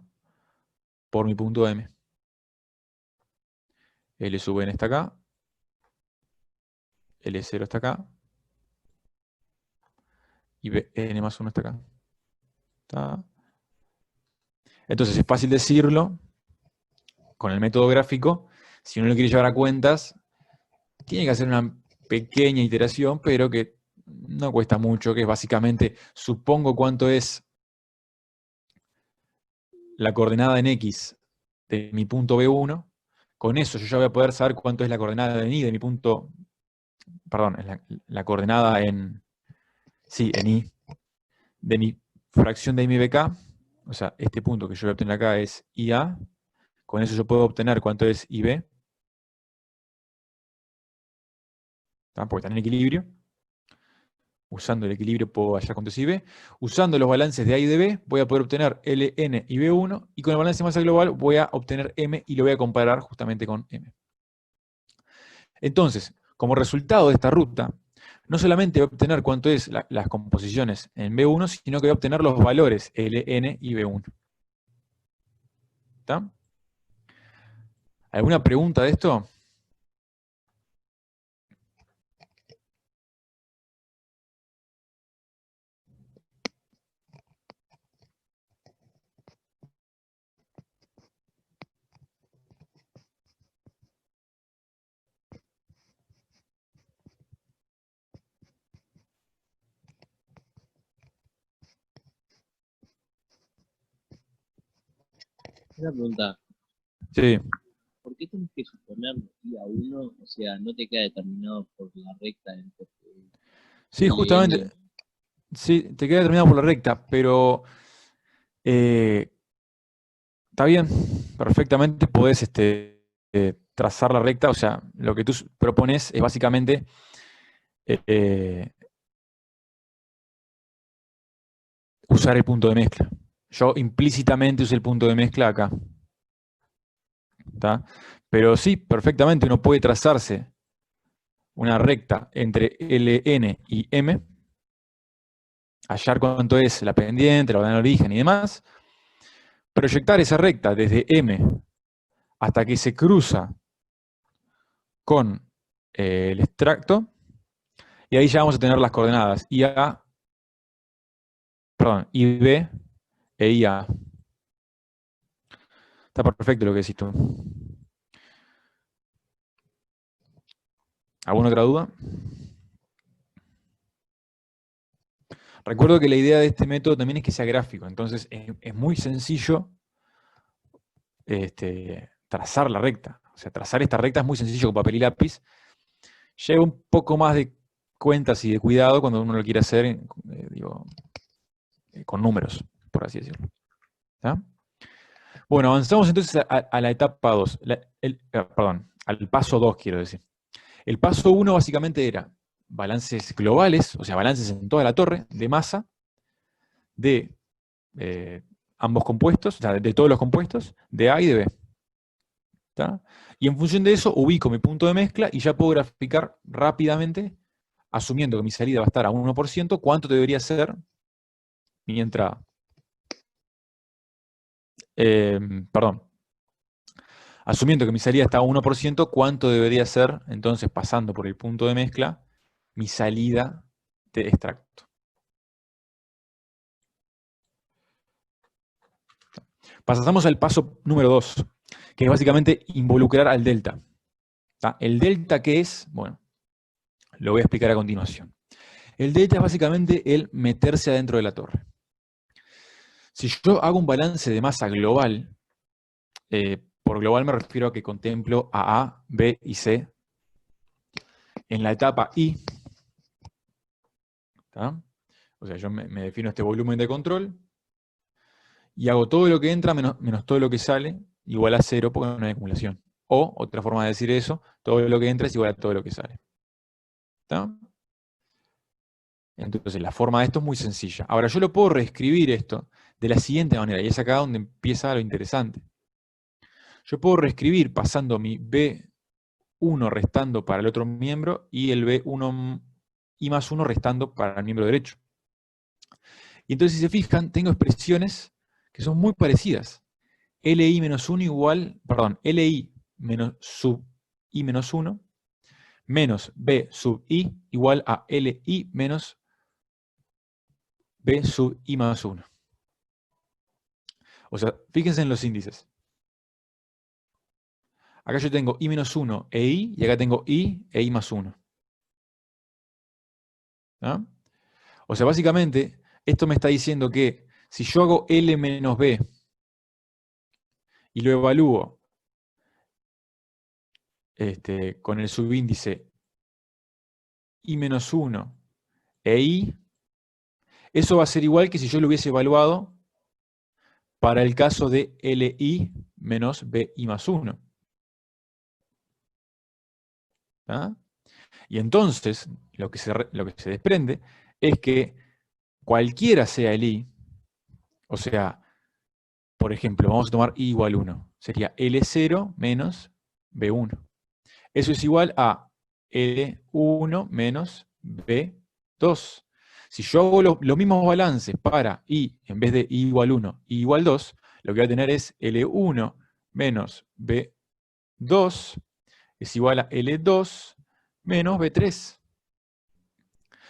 por mi punto M. L sub N está acá, L0 está acá, y N más 1 está acá. ¿Está? Entonces es fácil decirlo con el método gráfico. Si uno lo quiere llevar a cuentas, tiene que hacer una pequeña iteración, pero que no cuesta mucho, que es básicamente, supongo cuánto es la coordenada en X de mi punto B1, con eso yo ya voy a poder saber cuánto es la coordenada en Y de mi punto, perdón, la coordenada en I, de mi fracción de MIBK, o sea, este punto que yo voy a obtener acá es IA, con eso yo puedo obtener cuánto es IB, porque están en equilibrio. Usando el equilibrio puedo hallar cuánto es IB. Usando los balances de A y de B, voy a poder obtener LN y B1, y con el balance de masa global voy a obtener M y lo voy a comparar justamente con M. Entonces, como resultado de esta ruta, no solamente voy a obtener cuánto es las composiciones en B1, sino que voy a obtener los valores Ln y B1. ¿Está? ¿Alguna pregunta de esto? Una pregunta, Sí. ¿por qué tenés que suponer I a 1? O sea, no te queda determinado por la recta entre Sí, Ln. justamente. Sí, te queda determinado por la recta, pero está bien, perfectamente podés trazar la recta, o sea, lo que tú propones es básicamente usar el punto de mezcla. Yo implícitamente usé el punto de mezcla acá. ¿Tá? Pero sí, perfectamente uno puede trazarse una recta entre Ln y M, hallar cuánto es la pendiente, la ordenada de origen y demás, proyectar esa recta desde M hasta que se cruza con el extracto, y ahí ya vamos a tener las coordenadas IA, perdón, IB e IA. Está perfecto lo que decís tú. ¿Alguna otra duda? Recuerdo que la idea de este método también es que sea gráfico, entonces es muy sencillo trazar la recta. O sea, trazar esta recta es muy sencillo con papel y lápiz. Lleva un poco más de cuentas y de cuidado cuando uno lo quiere hacer con números, por así decirlo. ¿Tá? Bueno, avanzamos entonces a la etapa 2. Perdón, al paso 2 quiero decir. El paso 1 básicamente era balances globales, o sea, balances en toda la torre de masa de ambos compuestos, o sea, de todos los compuestos, de A y de B. ¿Tá? Y en función de eso ubico mi punto de mezcla y ya puedo graficar rápidamente, asumiendo que mi salida va a estar a 1%, cuánto debería ser mi entrada. Perdón. Asumiendo que mi salida está a 1%, ¿cuánto debería ser, entonces, pasando por el punto de mezcla, mi salida de extracto? Pasamos al paso número 2, que es básicamente involucrar al delta. ¿Tá? ¿El delta qué es? Bueno, lo voy a explicar a continuación. El delta es básicamente el meterse adentro de la torre. Si yo hago un balance de masa global, por global me refiero a que contemplo a, B y C en la etapa I, ¿tá? O sea, yo me defino este volumen de control y hago todo lo que entra menos todo lo que sale igual a 0 porque no hay acumulación. O, otra forma de decir eso, todo lo que entra es igual a todo lo que sale. ¿Tá? Entonces, la forma de esto es muy sencilla. Ahora, yo lo puedo reescribir esto de la siguiente manera, y es acá donde empieza lo interesante. Yo puedo reescribir pasando mi B1 restando para el otro miembro y el B1 y más 1 restando para el miembro derecho. Y entonces, si se fijan, tengo expresiones que son muy parecidas. LI menos 1 igual, perdón, LI menos sub I menos 1 menos B sub I igual a LI menos B sub I más 1. O sea, fíjense en los índices. Acá yo tengo I menos 1 e I, y acá tengo I e I más 1. ¿Ah? O sea, básicamente, esto me está diciendo que si yo hago L menos B y lo evalúo con el subíndice I menos 1 e I, eso va a ser igual que si yo lo hubiese evaluado para el caso de LI menos BI más 1. ¿Ah? Y entonces, lo que se desprende es que cualquiera sea el I, o sea, por ejemplo, vamos a tomar I igual 1, sería L0 menos B1. Eso es igual a L1 menos B2. Si yo hago los mismos balances para I, en vez de I igual 1, I igual 2, lo que voy a tener es L1 menos B2 es igual a L2 menos B3.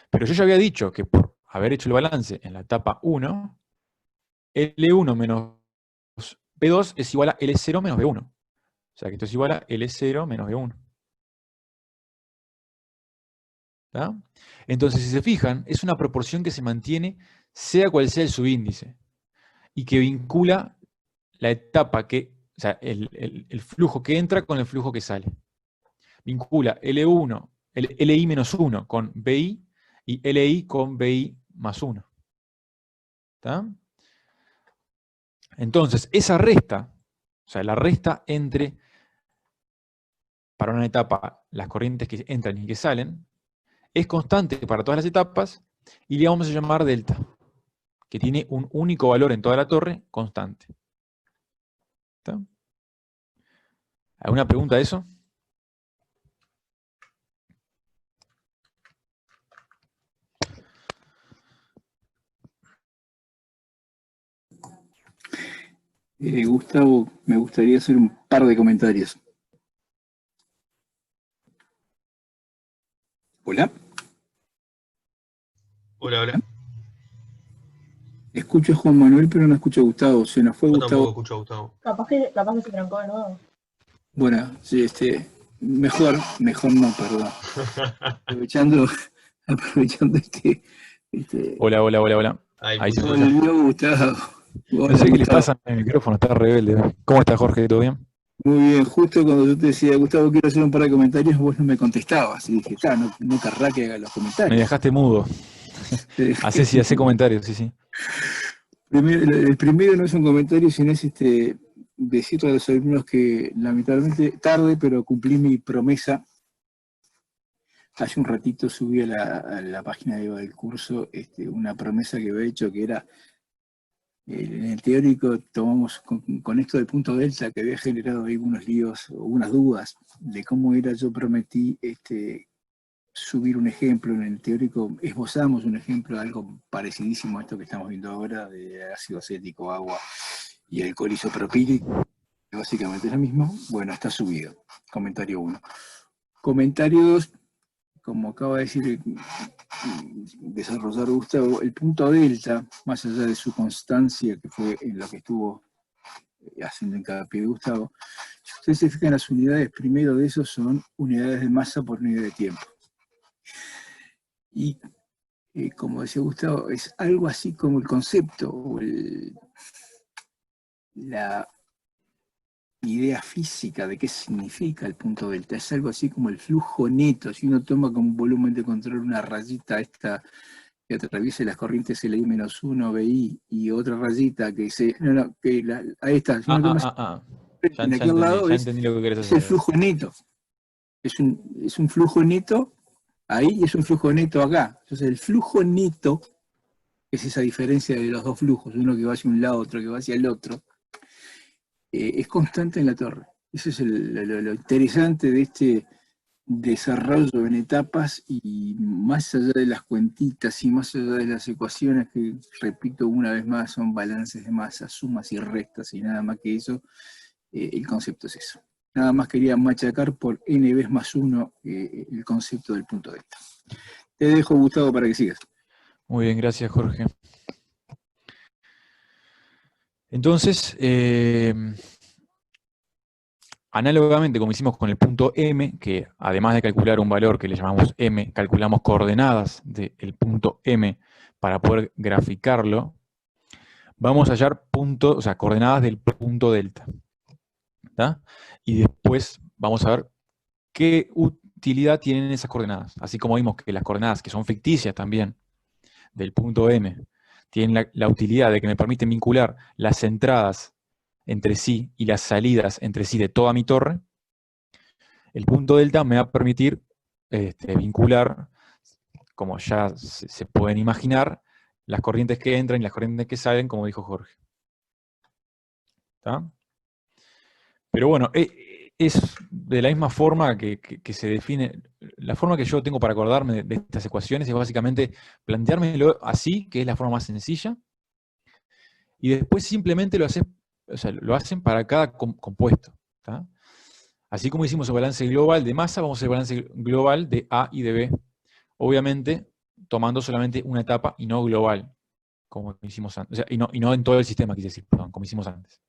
Pero yo ya había dicho que por haber hecho el balance en la etapa 1, L1 menos B2 es igual a L0 menos B1. O sea que esto es igual a L0 menos B1. ¿Tá? Entonces, si se fijan, es una proporción que se mantiene sea cual sea el subíndice y que vincula la etapa que, o sea, el flujo que entra con el flujo que sale. Vincula L1, LI menos 1 con BI y LI con BI más 1. ¿Tá? Entonces, esa resta, o sea, la resta entre, para una etapa, las corrientes que entran y que salen, es constante para todas las etapas y le vamos a llamar delta, que tiene un único valor en toda la torre, constante. ¿Está? ¿Alguna pregunta de eso? Gustavo, me gustaría hacer un par de comentarios. Hola. Hola, hola. Escucho a Juan Manuel, pero no escucho a Gustavo. Se nos fue Yo Gustavo. tampoco escucho a Gustavo. Capaz que se trancó de nuevo. Bueno, sí, mejor no, perdón. Aprovechando Hola, hola, hola, hola. Ahí se escucha. volvió Gustavo. No Hola, sé qué le Gustavo. pasa a mi micrófono, está rebelde. ¿Cómo está, Jorge? ¿Todo bien? Muy bien, justo cuando yo te decía, Gustavo, quiero hacer un par de comentarios, vos no me contestabas. Y dije, no querrá que haga los Me comentarios. dejaste mudo. Hacé comentarios, sí. El primero no es un comentario, sino es decirle a los alumnos que lamentablemente tarde, pero cumplí mi promesa. Hace un ratito subí a la página del curso una promesa que había hecho, que era, en el teórico tomamos con esto del punto delta, que había generado ahí unos líos o unas dudas de cómo era. Yo prometí subir un ejemplo. En el teórico esbozamos un ejemplo de algo parecidísimo a esto que estamos viendo ahora, de ácido acético, agua y alcohol isopropílico, que básicamente es lo mismo. Bueno, está subido. Comentario 1. Comentario 2, como acaba de decir, desarrollar Gustavo, el punto delta, más allá de su constancia, que fue en lo que estuvo haciendo hincapié Gustavo, si ustedes se fijan, las unidades primero de eso son unidades de masa por unidad de tiempo. Y como decía Gustavo, es algo así como el concepto o la idea física de qué significa el punto delta. Es algo así como el flujo neto. Si uno toma como volumen de control una rayita esta que atraviesa las corrientes LI-1, BI, y otra rayita que se... ahí está. Si uno toma Ya en aquel lado entendí lo que querés es hacer. el flujo neto. Es un flujo neto ahí y es un flujo neto acá. Entonces el flujo neto es esa diferencia de los dos flujos, uno que va hacia un lado, otro que va hacia el otro, es constante en la torre. Eso es lo interesante de este desarrollo en etapas, y más allá de las cuentitas y más allá de las ecuaciones que, repito una vez más, son balances de masa, sumas y restas y nada más que eso, el concepto es eso. Nada más quería machacar por n veces más 1 el concepto del punto delta. Te dejo, Gustavo, para que sigas. Muy bien, gracias, Jorge. Entonces, análogamente, como hicimos con el punto M, que además de calcular un valor que le llamamos M, calculamos coordenadas del punto M para poder graficarlo, vamos a hallar coordenadas del punto delta. ¿Tá? Y después vamos a ver qué utilidad tienen esas coordenadas. Así como vimos que las coordenadas, que son ficticias también, del punto M, tienen la utilidad de que me permiten vincular las entradas entre sí y las salidas entre sí de toda mi torre. El punto delta me va a permitir vincular, como ya se pueden imaginar, las corrientes que entran y las corrientes que salen, como dijo Jorge. ¿Tá? Pero bueno, es de la misma forma que se define, la forma que yo tengo para acordarme de estas ecuaciones es básicamente planteármelo así, que es la forma más sencilla, y después simplemente lo haces, o sea, lo hacen para cada compuesto. ¿Tá? Así como hicimos el balance global de masa, vamos a hacer el balance global de A y de B. Obviamente, tomando solamente una etapa y no global, como hicimos antes. O sea, y no en todo el sistema, quise decir, perdón, como hicimos antes.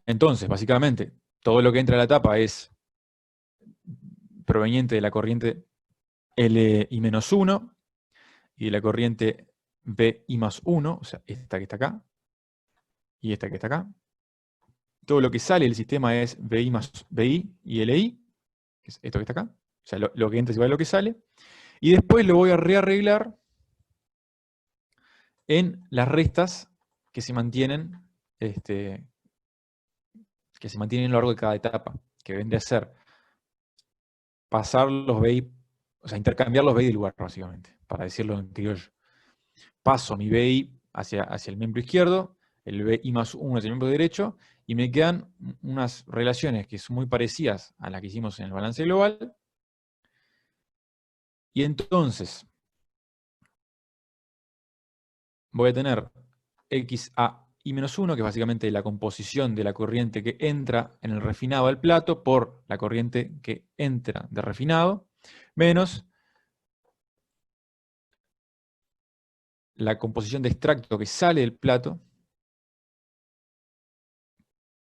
Entonces, básicamente, todo lo que entra a la etapa es proveniente de la corriente Li-1 y de la corriente Bi+1, o sea, esta que está acá, y esta que está acá. Todo lo que sale del sistema es Bi más Bi y Li, que es esto que está acá. O sea, lo que entra es igual a lo que sale. Y después lo voy a rearreglar en las restas que se mantienen, que se mantienen a lo largo de cada etapa, que vendría a ser pasar los BI, o sea, intercambiar los BI de lugar, básicamente, para decirlo en criollo. Paso mi BI hacia el miembro izquierdo, el BI+1 hacia el miembro derecho, y me quedan unas relaciones que son muy parecidas a las que hicimos en el balance global. Y entonces voy a tener XAI-1, que es básicamente la composición de la corriente que entra en el refinado al plato por la corriente que entra de refinado, menos la composición de extracto que sale del plato,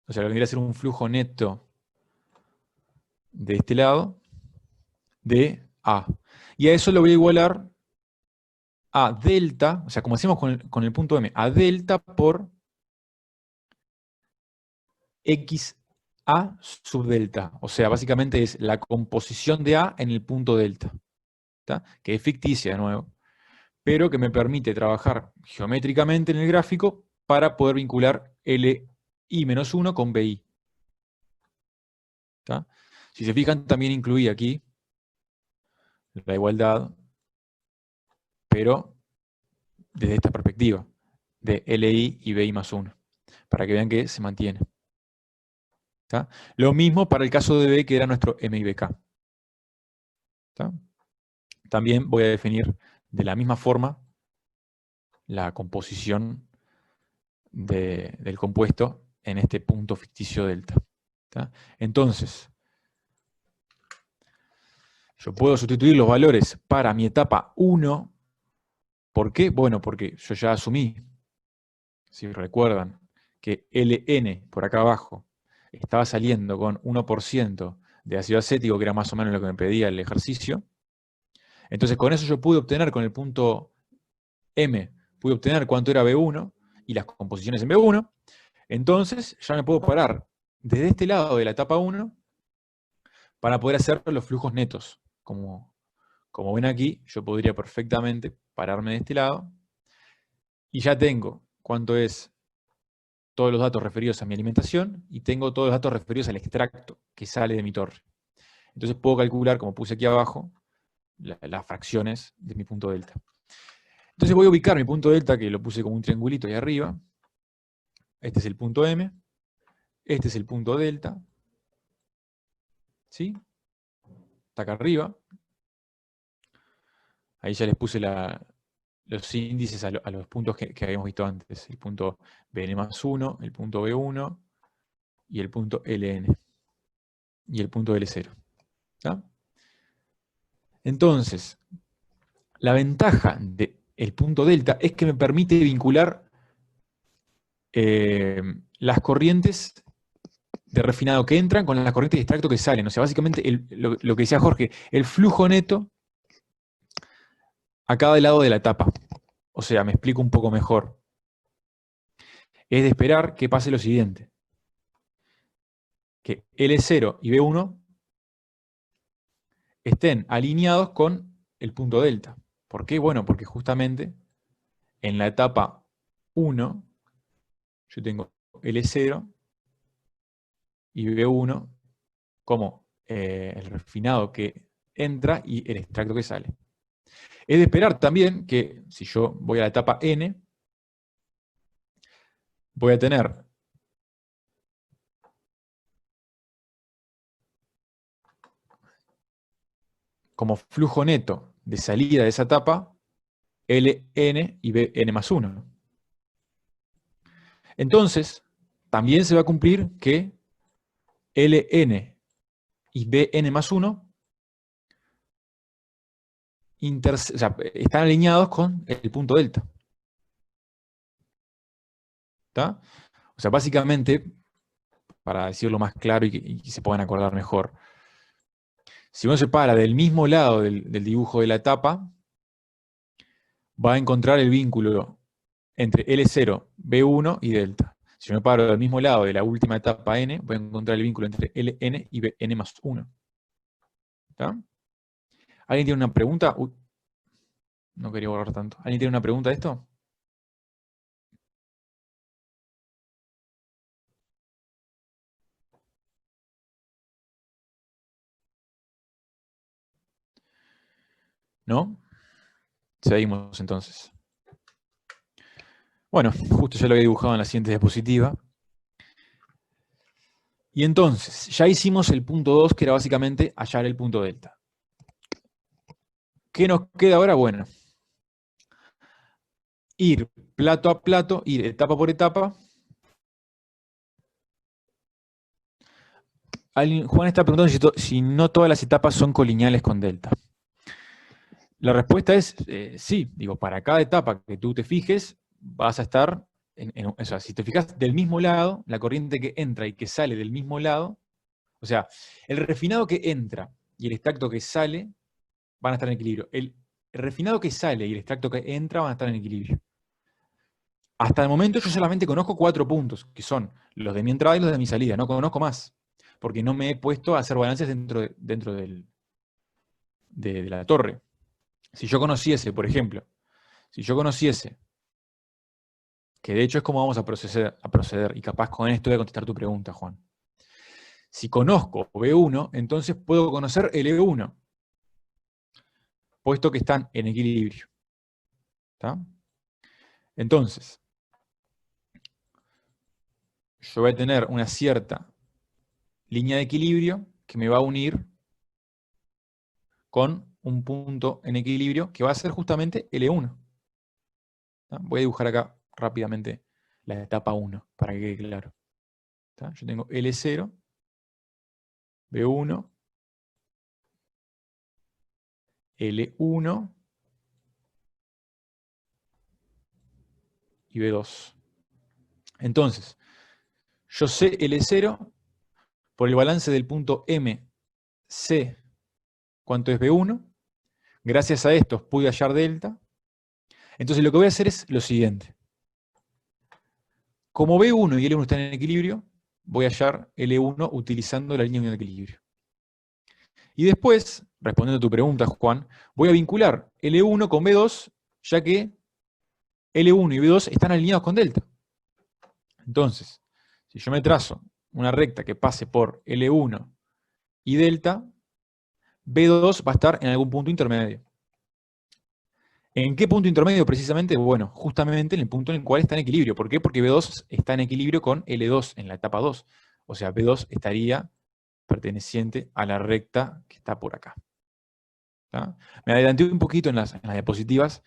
o sea, lo que vendría a ser un flujo neto de este lado, de A. Y a eso lo voy a igualar a delta, o sea, como hacemos con el punto M, a delta por XA sub delta. O sea, básicamente es la composición de A en el punto delta, ¿tá? Que es ficticia de nuevo, pero que me permite trabajar geométricamente en el gráfico para poder vincular Li-1 con Bi. ¿Tá? Si se fijan, también incluí aquí la igualdad, pero desde esta perspectiva, de Li y Bi+1, para que vean que se mantiene. ¿Tá? Lo mismo para el caso de B, que era nuestro M y BK. ¿Tá? También voy a definir de la misma forma la composición del compuesto en este punto ficticio delta. ¿Tá? Entonces, yo puedo sustituir los valores para mi etapa 1. ¿Por qué? Bueno, porque yo ya asumí, si recuerdan, que Ln por acá abajo estaba saliendo con 1% de ácido acético, que era más o menos lo que me pedía el ejercicio. Entonces con eso yo pude obtener, con el punto M, pude obtener cuánto era B1 y las composiciones en B1. Entonces ya me puedo parar desde este lado de la etapa 1 para poder hacer los flujos netos. Como ven aquí, yo podría perfectamente pararme de este lado y ya tengo cuánto es todos los datos referidos a mi alimentación y tengo todos los datos referidos al extracto que sale de mi torre. Entonces puedo calcular, como puse aquí abajo, las fracciones de mi punto delta. Entonces voy a ubicar mi punto delta, que lo puse como un triangulito ahí arriba. Este es el punto M. Este es el punto delta. ¿Sí? Está acá arriba. Ahí ya les puse los índices a los puntos que habíamos visto antes. El punto Bn+1, el punto B1 y el punto Ln. Y el punto L0. ¿Tá? Entonces, la ventaja del punto delta es que me permite vincular las corrientes de refinado que entran con las corrientes de extracto que salen. O sea, básicamente lo que decía Jorge, el flujo neto a cada lado de la etapa. O sea, me explico un poco mejor. Es de esperar que pase lo siguiente. Que L0 y B1 estén alineados con el punto delta. ¿Por qué? Bueno, porque justamente en la etapa 1 yo tengo L0 y B1 como el refinado que entra y el extracto que sale. Es de esperar también que si yo voy a la etapa N, voy a tener como flujo neto de salida de esa etapa Ln y Bn más 1. Entonces, también se va a cumplir que Ln y Bn más 1 están alineados con el punto delta. ¿Está? O sea, básicamente, para decirlo más claro y que se puedan acordar mejor, si uno se para del mismo lado del dibujo de la etapa, va a encontrar el vínculo entre L0, B1 y delta. Si yo me paro del mismo lado de la última etapa n, voy a encontrar el vínculo entre Ln y Bn más 1. ¿Está? ¿Alguien tiene una pregunta? Uy, no quería borrar tanto. ¿Alguien tiene una pregunta de esto? ¿No? Seguimos entonces. Bueno, justo ya lo había dibujado en la siguiente diapositiva. Y entonces, ya hicimos el punto 2, que era básicamente hallar el punto delta. ¿Qué nos queda ahora? Bueno, ir plato a plato, ir etapa por etapa. Juan está preguntando si no todas las etapas son colineales con delta. La respuesta es sí. Digo, para cada etapa que tú te fijes, vas a estar, o sea, si te fijas del mismo lado, la corriente que entra y que sale del mismo lado, o sea, el refinado que entra y el extracto que sale van a estar en equilibrio. El refinado que sale y el extracto que entra van a estar en equilibrio. Hasta el momento yo solamente conozco 4 puntos, que son los de mi entrada y los de mi salida. No conozco más, porque no me he puesto a hacer balances dentro de la torre. Si yo conociese, por ejemplo, si yo conociese, que de hecho es como vamos a proceder, y capaz con esto voy a contestar tu pregunta, Juan. Si conozco B1, entonces puedo conocer L1, puesto que están en equilibrio. ¿Está? Entonces, yo voy a tener una cierta línea de equilibrio que me va a unir con un punto en equilibrio que va a ser justamente L1. ¿Está? Voy a dibujar acá rápidamente la etapa 1 para que quede claro. ¿Está? Yo tengo L0, B1, L1 y B2. Entonces, yo sé L0 por el balance del punto M, C, cuánto es B1. Gracias a estos pude hallar delta. Entonces lo que voy a hacer es lo siguiente. Como B1 y L1 están en equilibrio, voy a hallar L1 utilizando la línea de equilibrio. Y después, respondiendo a tu pregunta, Juan, voy a vincular L1 con B2, ya que L1 y B2 están alineados con delta. Entonces, si yo me trazo una recta que pase por L1 y delta, B2 va a estar en algún punto intermedio. ¿En qué punto intermedio precisamente? Bueno, justamente en el punto en el cual está en equilibrio. ¿Por qué? Porque B2 está en equilibrio con L2 en la etapa 2. O sea, B2 estaría perteneciente a la recta que está por acá. ¿Está? Me adelanté un poquito en las diapositivas,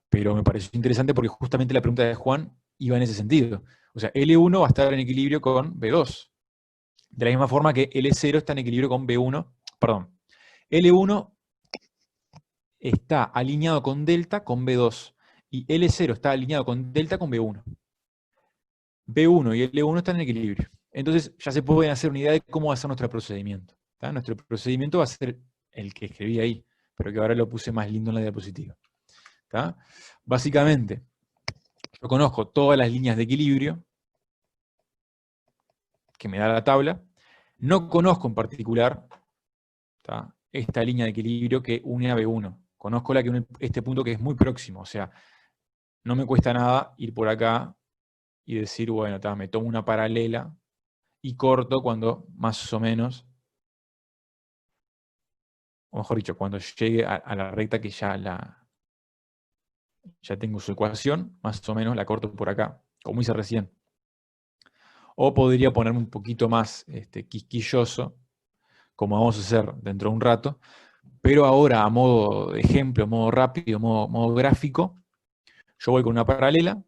pero me pareció interesante porque justamente la pregunta de Juan iba en ese sentido. O sea, L1 va a estar en equilibrio con B2. De la misma forma que L0 está en equilibrio con B1. Perdón. L1 está alineado con delta con B2. Y L0 está alineado con delta con B1. B1 y L1 están en equilibrio. Entonces ya se pueden hacer una idea de cómo va a ser nuestro procedimiento. ¿Está? Nuestro procedimiento va a ser el que escribí ahí, pero que ahora lo puse más lindo en la diapositiva. ¿Está? Básicamente, yo conozco todas las líneas de equilibrio que me da la tabla. No conozco en particular, ¿está?, esta línea de equilibrio que une a B1. Conozco la que une este punto que es muy próximo. O sea, no me cuesta nada ir por acá y decir, bueno, me tomo una paralela y corto cuando más o menos, o mejor dicho, cuando llegue a la recta que ya tengo su ecuación, más o menos la corto por acá, como hice recién. O podría ponerme un poquito más quisquilloso, como vamos a hacer dentro de un rato, Pero ahora, a modo de ejemplo, modo rápido, modo gráfico, yo voy con una paralela,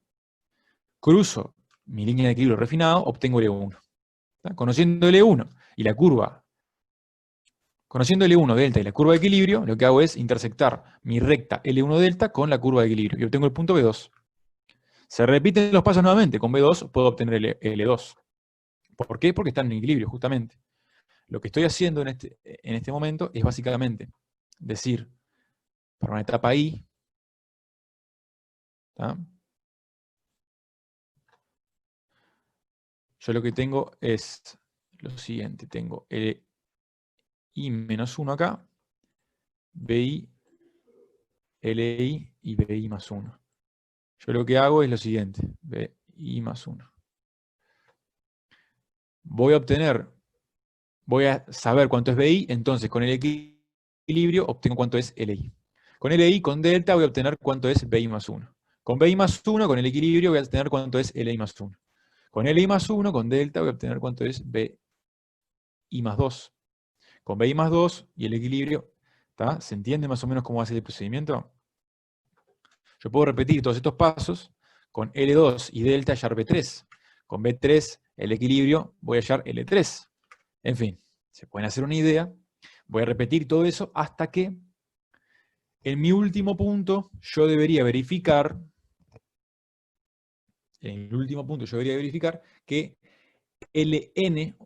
cruzo mi línea de equilibrio refinado, obtengo L1. ¿Tá? Conociendo L1 y la curva, conociendo L1 delta y la curva de equilibrio, lo que hago es intersectar mi recta L1 delta con la curva de equilibrio y obtengo el punto B2. Se repiten los pasos nuevamente, con B2 puedo obtener L2. ¿Por qué? Porque están en equilibrio, justamente. Lo que estoy haciendo en este momento es básicamente decir, para una etapa I, ¿tá? Yo lo que tengo es lo siguiente, tengo I menos 1 acá, BI, LI y BI más 1. Yo lo que hago es lo siguiente, BI más 1. Voy a saber cuánto es BI, entonces con el equilibrio obtengo cuánto es LI. Con LI, con delta, voy a obtener cuánto es BI más 1. Con BI más 1, con el equilibrio, voy a obtener cuánto es LI más 1. Con LI más 1, con delta, voy a obtener cuánto es BI más 2. Con BI más 2 y el equilibrio, ¿tá? ¿Se entiende más o menos cómo va a ser el procedimiento? Yo puedo repetir todos estos pasos. Con L2 y delta hallar B3. Con B3, el equilibrio, voy a hallar L3. En fin, se pueden hacer una idea. Voy a repetir todo eso hasta que en mi último punto yo debería verificar, que Ln,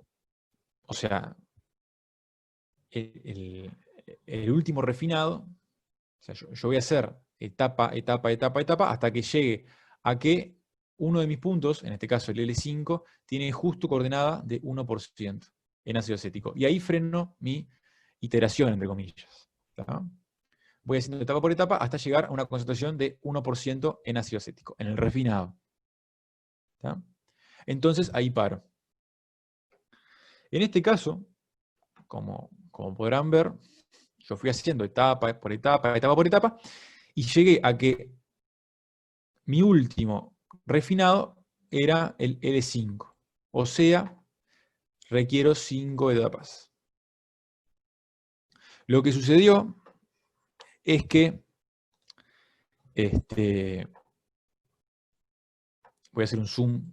o sea, el último refinado, o sea, yo voy a hacer etapa, hasta que llegue a que uno de mis puntos, en este caso el L5, tiene justo coordenada de 1% en ácido acético. Y ahí freno mi iteración, entre comillas. ¿Tá? Voy haciendo etapa por etapa hasta llegar a una concentración de 1% en ácido acético, en el refinado. ¿Tá? Entonces ahí paro. En este caso, como podrán ver, yo fui haciendo etapa por etapa, y llegué a que mi último refinado era el L5. O sea, requiero 5 etapas. Lo que sucedió es que voy a hacer un zoom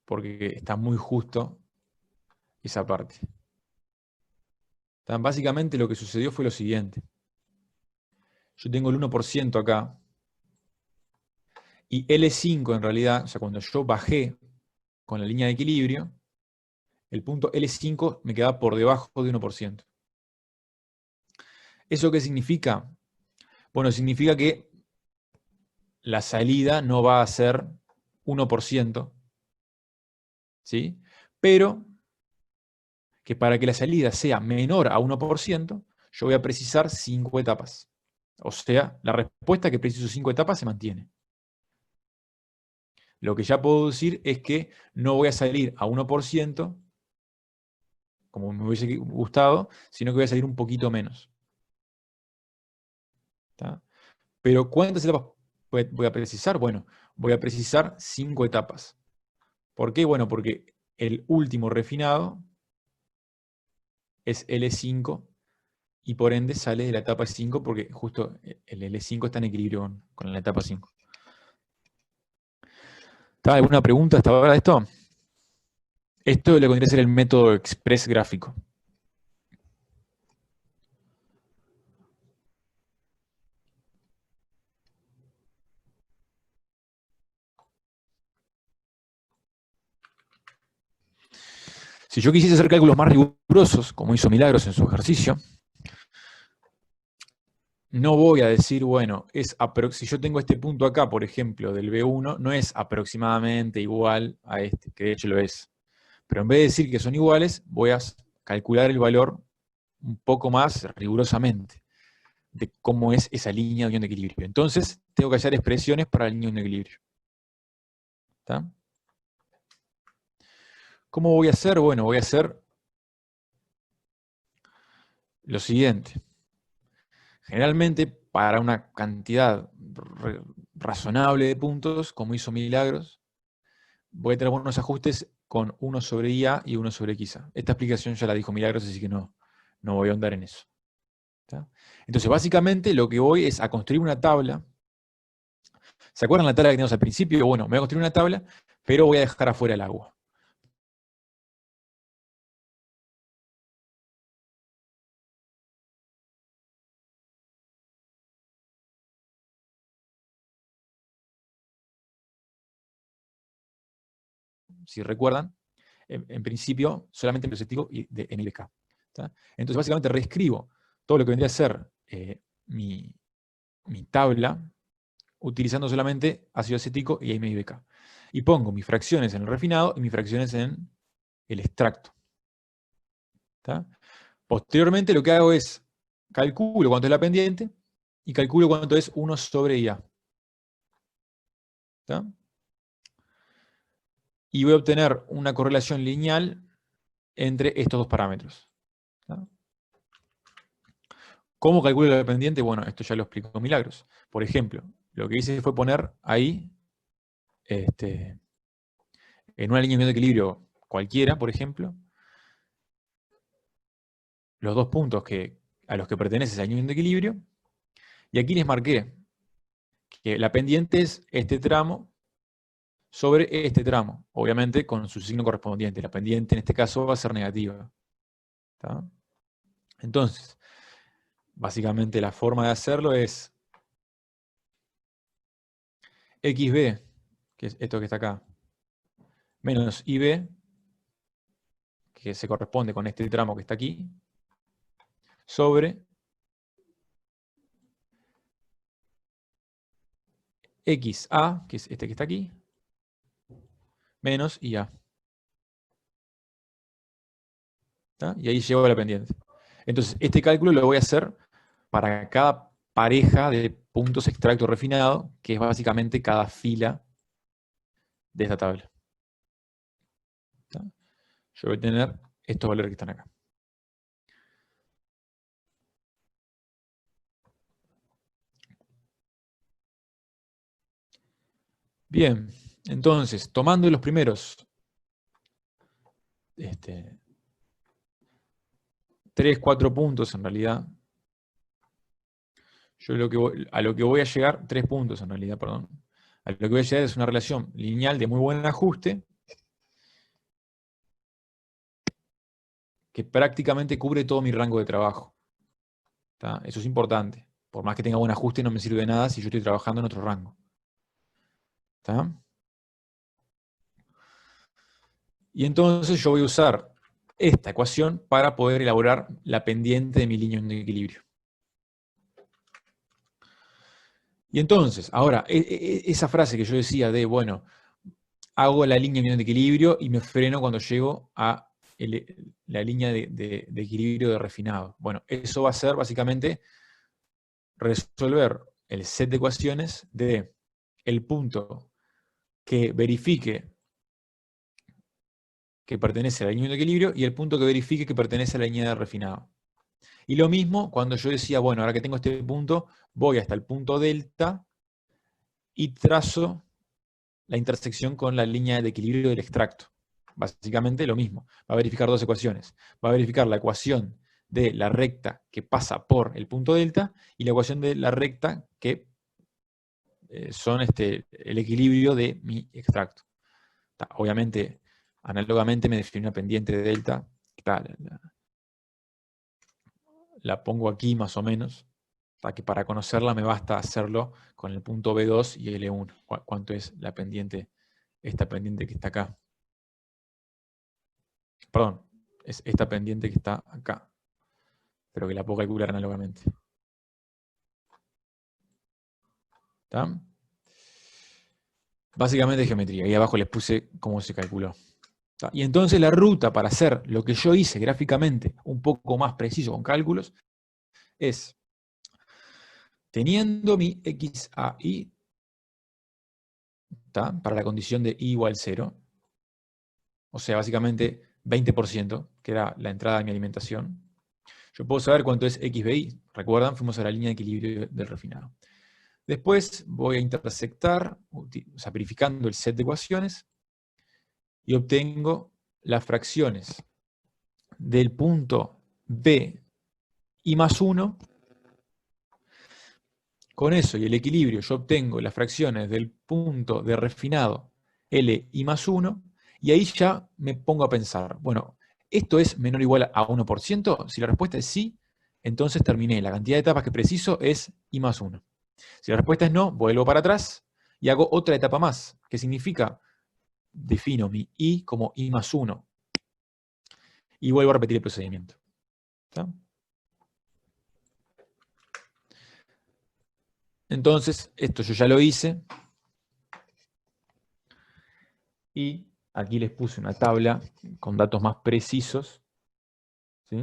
porque está muy justo esa parte. Básicamente lo que sucedió fue lo siguiente. Yo tengo el 1% acá. Y L5 en realidad, o sea, cuando yo bajé con la línea de equilibrio, el punto L5 me quedaba por debajo de 1%. ¿Eso qué significa? Bueno, significa que la salida no va a ser 1%, ¿sí? Pero que para que la salida sea menor a 1%, yo voy a precisar 5 etapas. O sea, la respuesta que preciso 5 etapas se mantiene. Lo que ya puedo decir es que no voy a salir a 1%, como me hubiese gustado, sino que voy a salir un poquito menos. ¿Tá? Pero ¿cuántas etapas voy a precisar? Bueno, voy a precisar 5 etapas. ¿Por qué? Bueno, porque el último refinado es L5 y por ende sale de la etapa 5 porque justo el L5 está en equilibrio con la etapa 5. ¿Alguna pregunta hasta ahora de esto? Esto es lo que vendría a ser el método express gráfico. Si yo quisiese hacer cálculos más rigurosos, como hizo Milagros en su ejercicio, no voy a decir, bueno, si yo tengo este punto acá, por ejemplo, del B1, no es aproximadamente igual a este, que de hecho lo es. Pero en vez de decir que son iguales, voy a calcular el valor un poco más rigurosamente de cómo es esa línea de unión de equilibrio. Entonces, tengo que hallar expresiones para la línea de unión de equilibrio. ¿Está? ¿Cómo voy a hacer? Bueno, voy a hacer lo siguiente. Generalmente, para una cantidad razonable de puntos, como hizo Milagros, voy a tener unos ajustes con 1 sobre IA y 1 sobre XA. Esta explicación ya la dijo Milagros, así que no voy a ahondar en eso. ¿Está? Entonces, básicamente, lo que voy es a construir una tabla. ¿Se acuerdan la tabla que teníamos al principio? Bueno, me voy a construir una tabla, pero voy a dejar afuera el agua. Si recuerdan, en principio, solamente en prosectivo y en IBK. ¿Está? Entonces, básicamente, reescribo todo lo que vendría a ser mi tabla, utilizando solamente ácido acético y MIBK. Y pongo mis fracciones en el refinado y mis fracciones en el extracto. ¿Está? Posteriormente lo que hago es, calculo cuánto es la pendiente y calculo cuánto es 1 sobre IA. ¿Está? Y voy a obtener una correlación lineal entre estos dos parámetros. ¿Está? ¿Cómo calculo la pendiente? Bueno, esto ya lo explicó Milagros. Por ejemplo, lo que hice fue poner ahí, en una línea de equilibrio cualquiera, por ejemplo, los dos puntos a los que pertenece esa línea de equilibrio, y aquí les marqué que la pendiente es este tramo sobre este tramo, obviamente con su signo correspondiente. La pendiente en este caso va a ser negativa. ¿Está? Entonces, básicamente la forma de hacerlo es XB, que es esto que está acá, menos IB, que se corresponde con este tramo que está aquí, sobre XA, que es este que está aquí, menos IA. ¿Está? Y ahí llevo la pendiente. Entonces, este cálculo lo voy a hacer para cada pareja de puntos extracto refinado, que es básicamente cada fila de esta tabla. ¿Está? Yo voy a tener estos valores que están acá. Bien, entonces, tomando los primeros 3, 4 puntos en realidad, yo a lo que voy a llegar, 3 puntos en realidad, perdón, a lo que voy a llegar es una relación lineal de muy buen ajuste, que prácticamente cubre todo mi rango de trabajo. ¿Está? Eso es importante. Por más que tenga buen ajuste, no me sirve de nada si yo estoy trabajando en otro rango. ¿Está? Y entonces yo voy a usar esta ecuación para poder elaborar la pendiente de mi línea de equilibrio. Y entonces, ahora, esa frase que yo decía de, bueno, hago la línea de equilibrio y me freno cuando llego a la línea de equilibrio de refinado. Bueno, eso va a ser básicamente resolver el set de ecuaciones de el punto que verifique que pertenece a la línea de equilibrio y el punto que verifique que pertenece a la línea de refinado. Y lo mismo cuando yo decía, bueno, ahora que tengo este punto, voy hasta el punto delta y trazo la intersección con la línea de equilibrio del extracto. Básicamente lo mismo. Va a verificar dos ecuaciones. Va a verificar la ecuación de la recta que pasa por el punto delta y la ecuación de la recta que son el equilibrio de mi extracto. Obviamente, análogamente me define una pendiente de delta. La pongo aquí más o menos, que para conocerla me basta hacerlo con el punto B2 y L1. ¿Cuánto es la pendiente, esta pendiente que está acá? Perdón, es esta pendiente que está acá, pero que la puedo calcular análogamente. ¿Está? Básicamente geometría. Ahí abajo les puse cómo se calculó. ¿Está? Y entonces la ruta para hacer lo que yo hice gráficamente un poco más preciso con cálculos es, teniendo mi XAI, ¿está? Para la condición de I igual 0, o sea, básicamente 20%, que era la entrada de mi alimentación, yo puedo saber cuánto es XBI. Recuerdan, fuimos a la línea de equilibrio del refinado. Después voy a intersectar, o sea, verificando el set de ecuaciones, y obtengo las fracciones del punto B I más 1 con eso y el equilibrio yo obtengo las fracciones del punto de refinado L i más 1, y ahí ya me pongo a pensar, bueno, ¿esto es menor o igual a 1%? Si la respuesta es sí, entonces terminé. La cantidad de etapas que preciso es i más 1. Si la respuesta es no, vuelvo para atrás y hago otra etapa más. ¿Qué significa? Defino mi i como i más 1. Y vuelvo a repetir el procedimiento. ¿Está? Entonces, esto yo ya lo hice. Y aquí les puse una tabla con datos más precisos, ¿sí?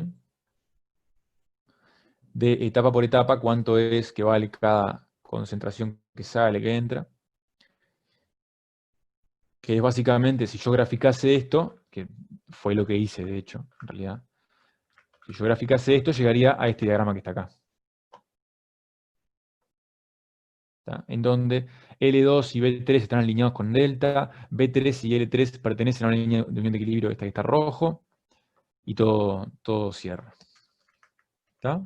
De etapa por etapa, cuánto es que vale cada concentración que sale, que entra. Que es básicamente, si yo graficase esto, que fue lo que hice de hecho, en realidad. Si yo graficase esto, llegaría a este diagrama que está acá. ¿Está? En donde L2 y B3 están alineados con delta, B3 y L3 pertenecen a una línea de unión de equilibrio, esta que está rojo, y todo cierra. ¿Está?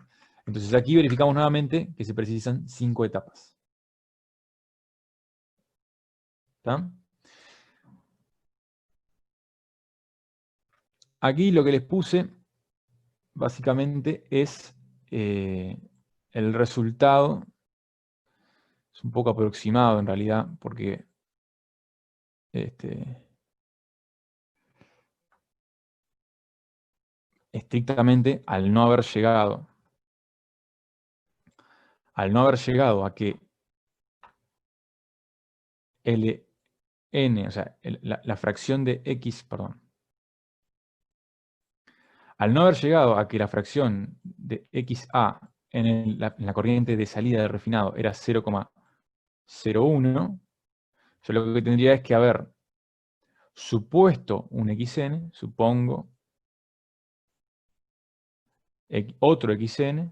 Entonces aquí verificamos nuevamente que se precisan 5 etapas. ¿Está? Aquí lo que les puse básicamente es el resultado. Es un poco aproximado en realidad, porque estrictamente al no haber llegado a que Ln, o sea, la fracción de x, perdón, al no haber llegado a que la fracción de xa en la corriente de salida de refinado era 0,01, yo lo que tendría es que haber supuesto un xn, supongo, otro xn,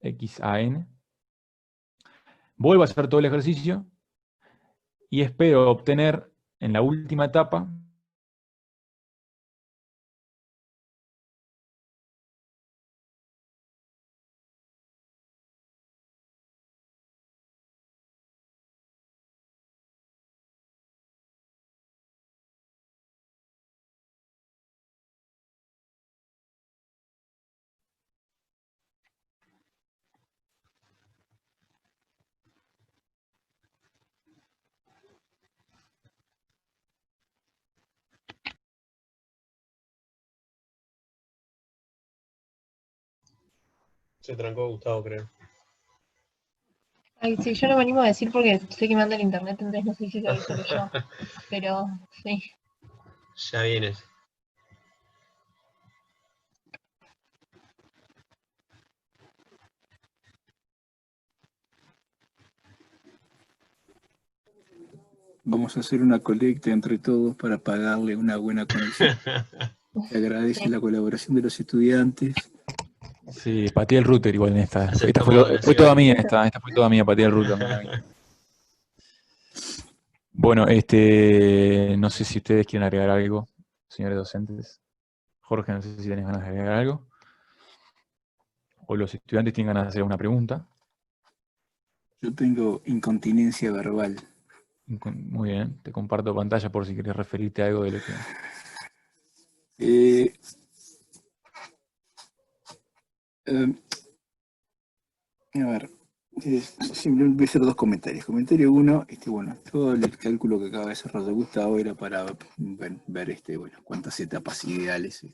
xan, vuelvo a hacer todo el ejercicio y espero obtener en la última etapa Se trancó Gustavo, creo. Ay, sí, yo no me animo a decir porque sé que me anda el internet, entonces no sé si soy solo yo. Pero sí. Ya vienes. Vamos a hacer una colecta entre todos para pagarle una buena conexión. Se agradece Sí. la colaboración de los estudiantes. Sí, pateé el router igual en esta. Esta Aceptamos fue toda donaciones. mía, esta fue toda mía, pateé el router. Bueno, no sé si ustedes quieren agregar algo, señores docentes. Jorge, no sé si tenés ganas de agregar algo. O los estudiantes tienen ganas de hacer una pregunta. Yo tengo incontinencia verbal. Muy bien, te comparto pantalla por si querés referirte a algo de lo que... A ver, simplemente voy a hacer dos comentarios. Comentario uno, bueno, todo el cálculo que acaba de desarrollar Gustavo era para ver bueno, cuántas etapas ideales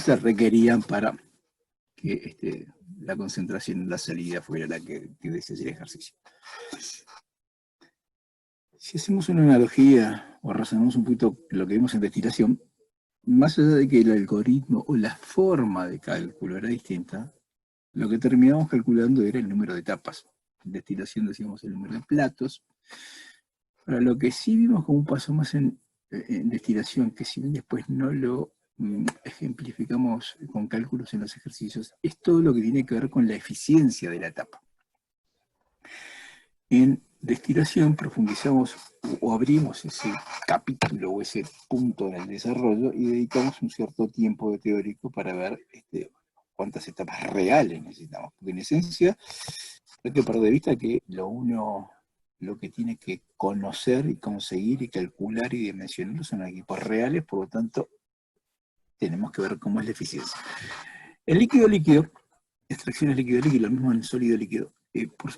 se requerían para que la concentración en la salida fuera la que tuviese el ejercicio. Si hacemos una analogía o razonamos un poquito lo que vimos en destilación, más allá de que el algoritmo o la forma de cálculo era distinta, lo que terminábamos calculando era el número de etapas. En destilación decíamos el número de platos. Para lo que sí vimos como un paso más en destilación, que si bien después no lo ejemplificamos con cálculos en los ejercicios, es todo lo que tiene que ver con la eficiencia de la etapa. En destilación profundizamos o abrimos ese capítulo o ese punto en el desarrollo y dedicamos un cierto tiempo de teórico para ver cuántas etapas reales necesitamos, porque en esencia no hay que perder de vista que lo que tiene que conocer y conseguir y calcular y dimensionar son equipos reales, por lo tanto tenemos que ver cómo es la eficiencia. El líquido-líquido, extracciones líquido-líquido, lo mismo en el sólido-líquido.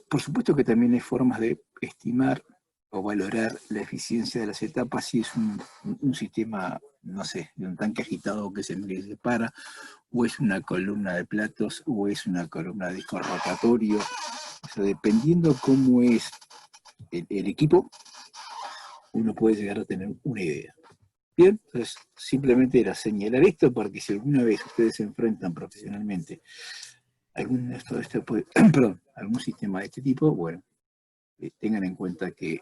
Por supuesto que también hay formas de estimar o valorar la eficiencia de las etapas si es un sistema, no sé, de un tanque agitado que se separa, o es una columna de platos, o es una columna de disco rotatorio. O sea, dependiendo cómo es el equipo, uno puede llegar a tener una idea. Bien, entonces simplemente era señalar esto para que si alguna vez ustedes se enfrentan profesionalmente a algún sistema de este tipo, bueno, tengan en cuenta que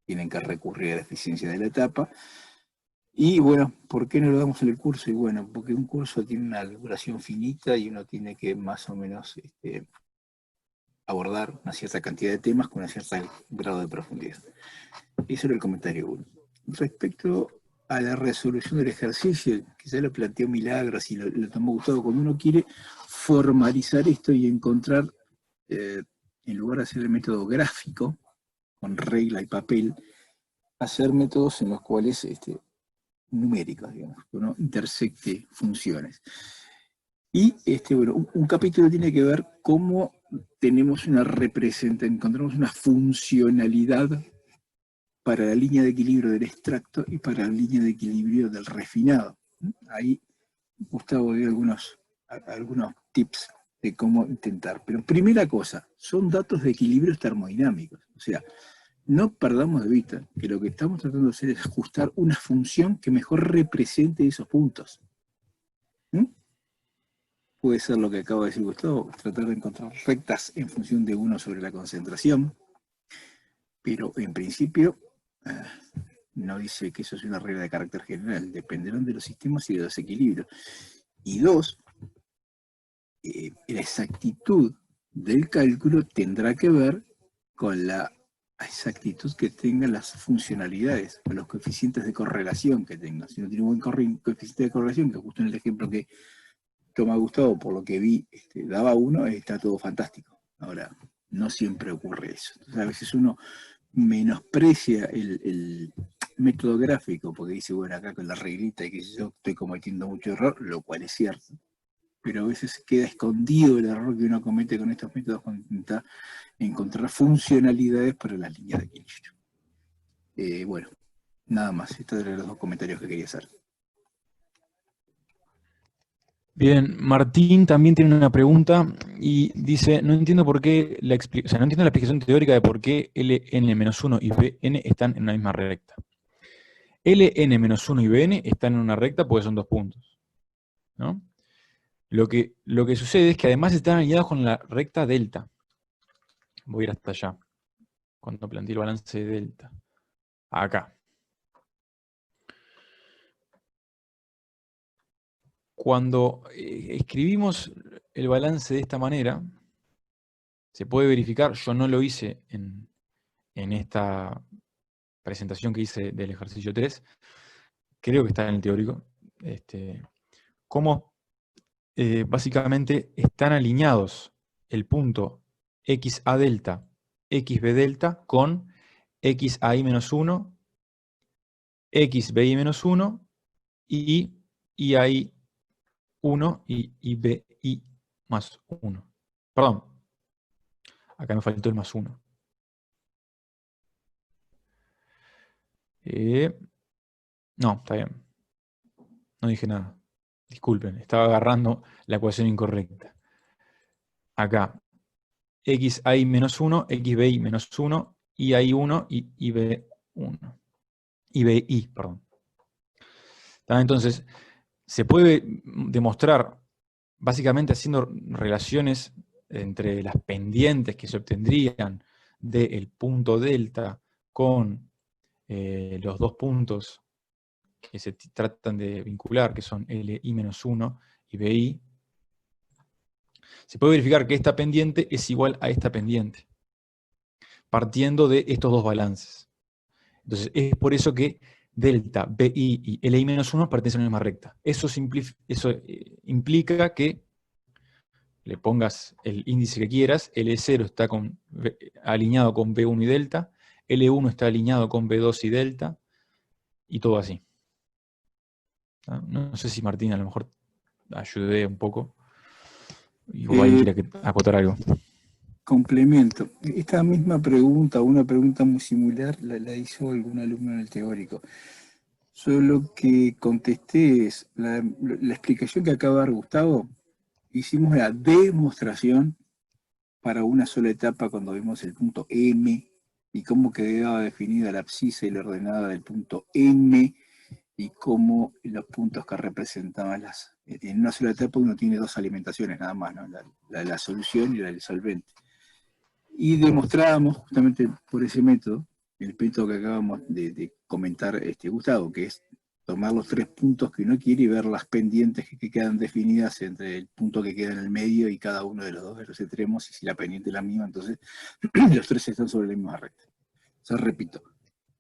tienen que recurrir a la eficiencia de la etapa. Y bueno, ¿por qué no lo damos en el curso? Y bueno, porque un curso tiene una duración finita y uno tiene que más o menos abordar una cierta cantidad de temas con un cierto grado de profundidad. Eso era el comentario 1. Respecto a la resolución del ejercicio, que ya lo planteó Milagros y lo tomó Gustavo, cuando uno quiere formalizar esto y encontrar, en lugar de hacer el método gráfico, con regla y papel, hacer métodos en los cuales numéricos, digamos, que uno intersecte funciones. Y bueno, un capítulo tiene que ver cómo tenemos encontramos una funcionalidad para la línea de equilibrio del extracto y para la línea de equilibrio del refinado. Ahí Gustavo dio algunos tips de cómo intentar. Pero primera cosa, son datos de equilibrios termodinámicos. O sea, no perdamos de vista que lo que estamos tratando de hacer es ajustar una función que mejor represente esos puntos. Puede ser lo que acaba de decir Gustavo, tratar de encontrar rectas en función de uno sobre la concentración, pero en principio no dice que eso es una regla de carácter general, dependerán de los sistemas y de los equilibrios. Y dos, la exactitud del cálculo tendrá que ver con la exactitud que tengan las funcionalidades, con los coeficientes de correlación que tengan. Si no tiene un buen coeficiente de correlación, que justo en el ejemplo que toma Gustavo, por lo que vi, daba 1, está todo fantástico. Ahora, no siempre ocurre eso. Entonces, a veces uno menosprecia el método gráfico, porque dice, bueno, acá con la reglita y que yo estoy cometiendo mucho error, lo cual es cierto. Pero a veces queda escondido el error que uno comete con estos métodos cuando intenta encontrar funcionalidades para las líneas de equilibrio. Bueno, nada más. Estos eran los 2 comentarios que quería hacer. Bien, Martín también tiene una pregunta y dice, no entiendo por qué no entiendo la explicación teórica de por qué Ln-1 y Bn están en una misma recta. Ln-1 y Bn están en una recta porque son 2 puntos, ¿no? Lo que sucede es que además están alineados con la recta delta. Voy a ir hasta allá, cuando planteé el balance de delta. Acá. Cuando escribimos el balance de esta manera, se puede verificar, yo no lo hice en esta presentación que hice del ejercicio 3, creo que está en el teórico, cómo básicamente están alineados el punto XA delta, XB delta con XAI menos 1, XBI menos 1 y IAI 1 y IBI más 1. Perdón, acá me faltó el más 1. No, está bien. No dije nada. Disculpen, estaba agarrando la ecuación incorrecta. Acá, XAI menos 1, XBI menos 1, IAI 1 y IB1. IBI, perdón. Entonces, se puede demostrar básicamente haciendo relaciones entre las pendientes que se obtendrían del punto delta con los 2 puntos que se tratan de vincular, que son LI-1 y BI. Se puede verificar que esta pendiente es igual a esta pendiente, partiendo de estos 2 balances. Entonces, es por eso que delta, BI y LI-1 pertenecen a la misma recta. Eso implica que le pongas el índice que quieras, L0 está alineado con B1 y delta, L1 está alineado con B2 y delta, y todo así. No sé si Martín a lo mejor ayudé un poco, y vos ahí quería acotar algo. Complemento. Esta misma pregunta, una pregunta muy similar, la hizo algún alumno en el teórico. Yo lo que contesté es, la explicación que acaba de dar Gustavo, hicimos la demostración para una sola etapa cuando vimos el punto M y cómo quedaba definida la abscisa y la ordenada del punto M y cómo los puntos que representaban en una sola etapa uno tiene dos alimentaciones nada más, ¿no? La de la solución y la del solvente. Y demostrábamos justamente por ese método, el método que acabamos de comentar Gustavo, que es tomar los 3 puntos que uno quiere y ver las pendientes que quedan definidas entre el punto que queda en el medio y cada uno de los dos de los extremos, y si la pendiente es la misma, entonces los 3 están sobre la misma recta. O sea, repito,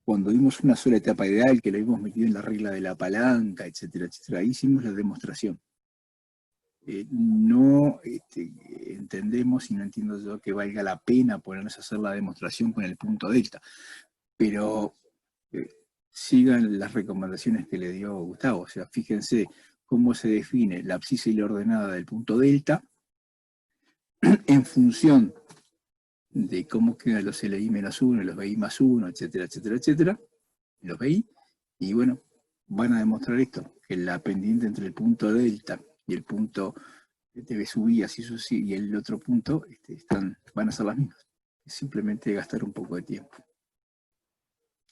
cuando vimos una sola etapa ideal, que lo hemos metido en la regla de la palanca, etcétera, etcétera, ahí hicimos la demostración. No entendemos y no entiendo yo que valga la pena ponernos a hacer la demostración con el punto delta, pero sigan las recomendaciones que le dio Gustavo, o sea, fíjense cómo se define la abscisa y la ordenada del punto delta en función de cómo quedan los LI-1, los BI+1, etcétera, etcétera, etcétera, los BI, y bueno, van a demostrar esto, que la pendiente entre el punto delta y el punto de sub i, así y el otro punto van a ser las mismas. Es simplemente gastar un poco de tiempo.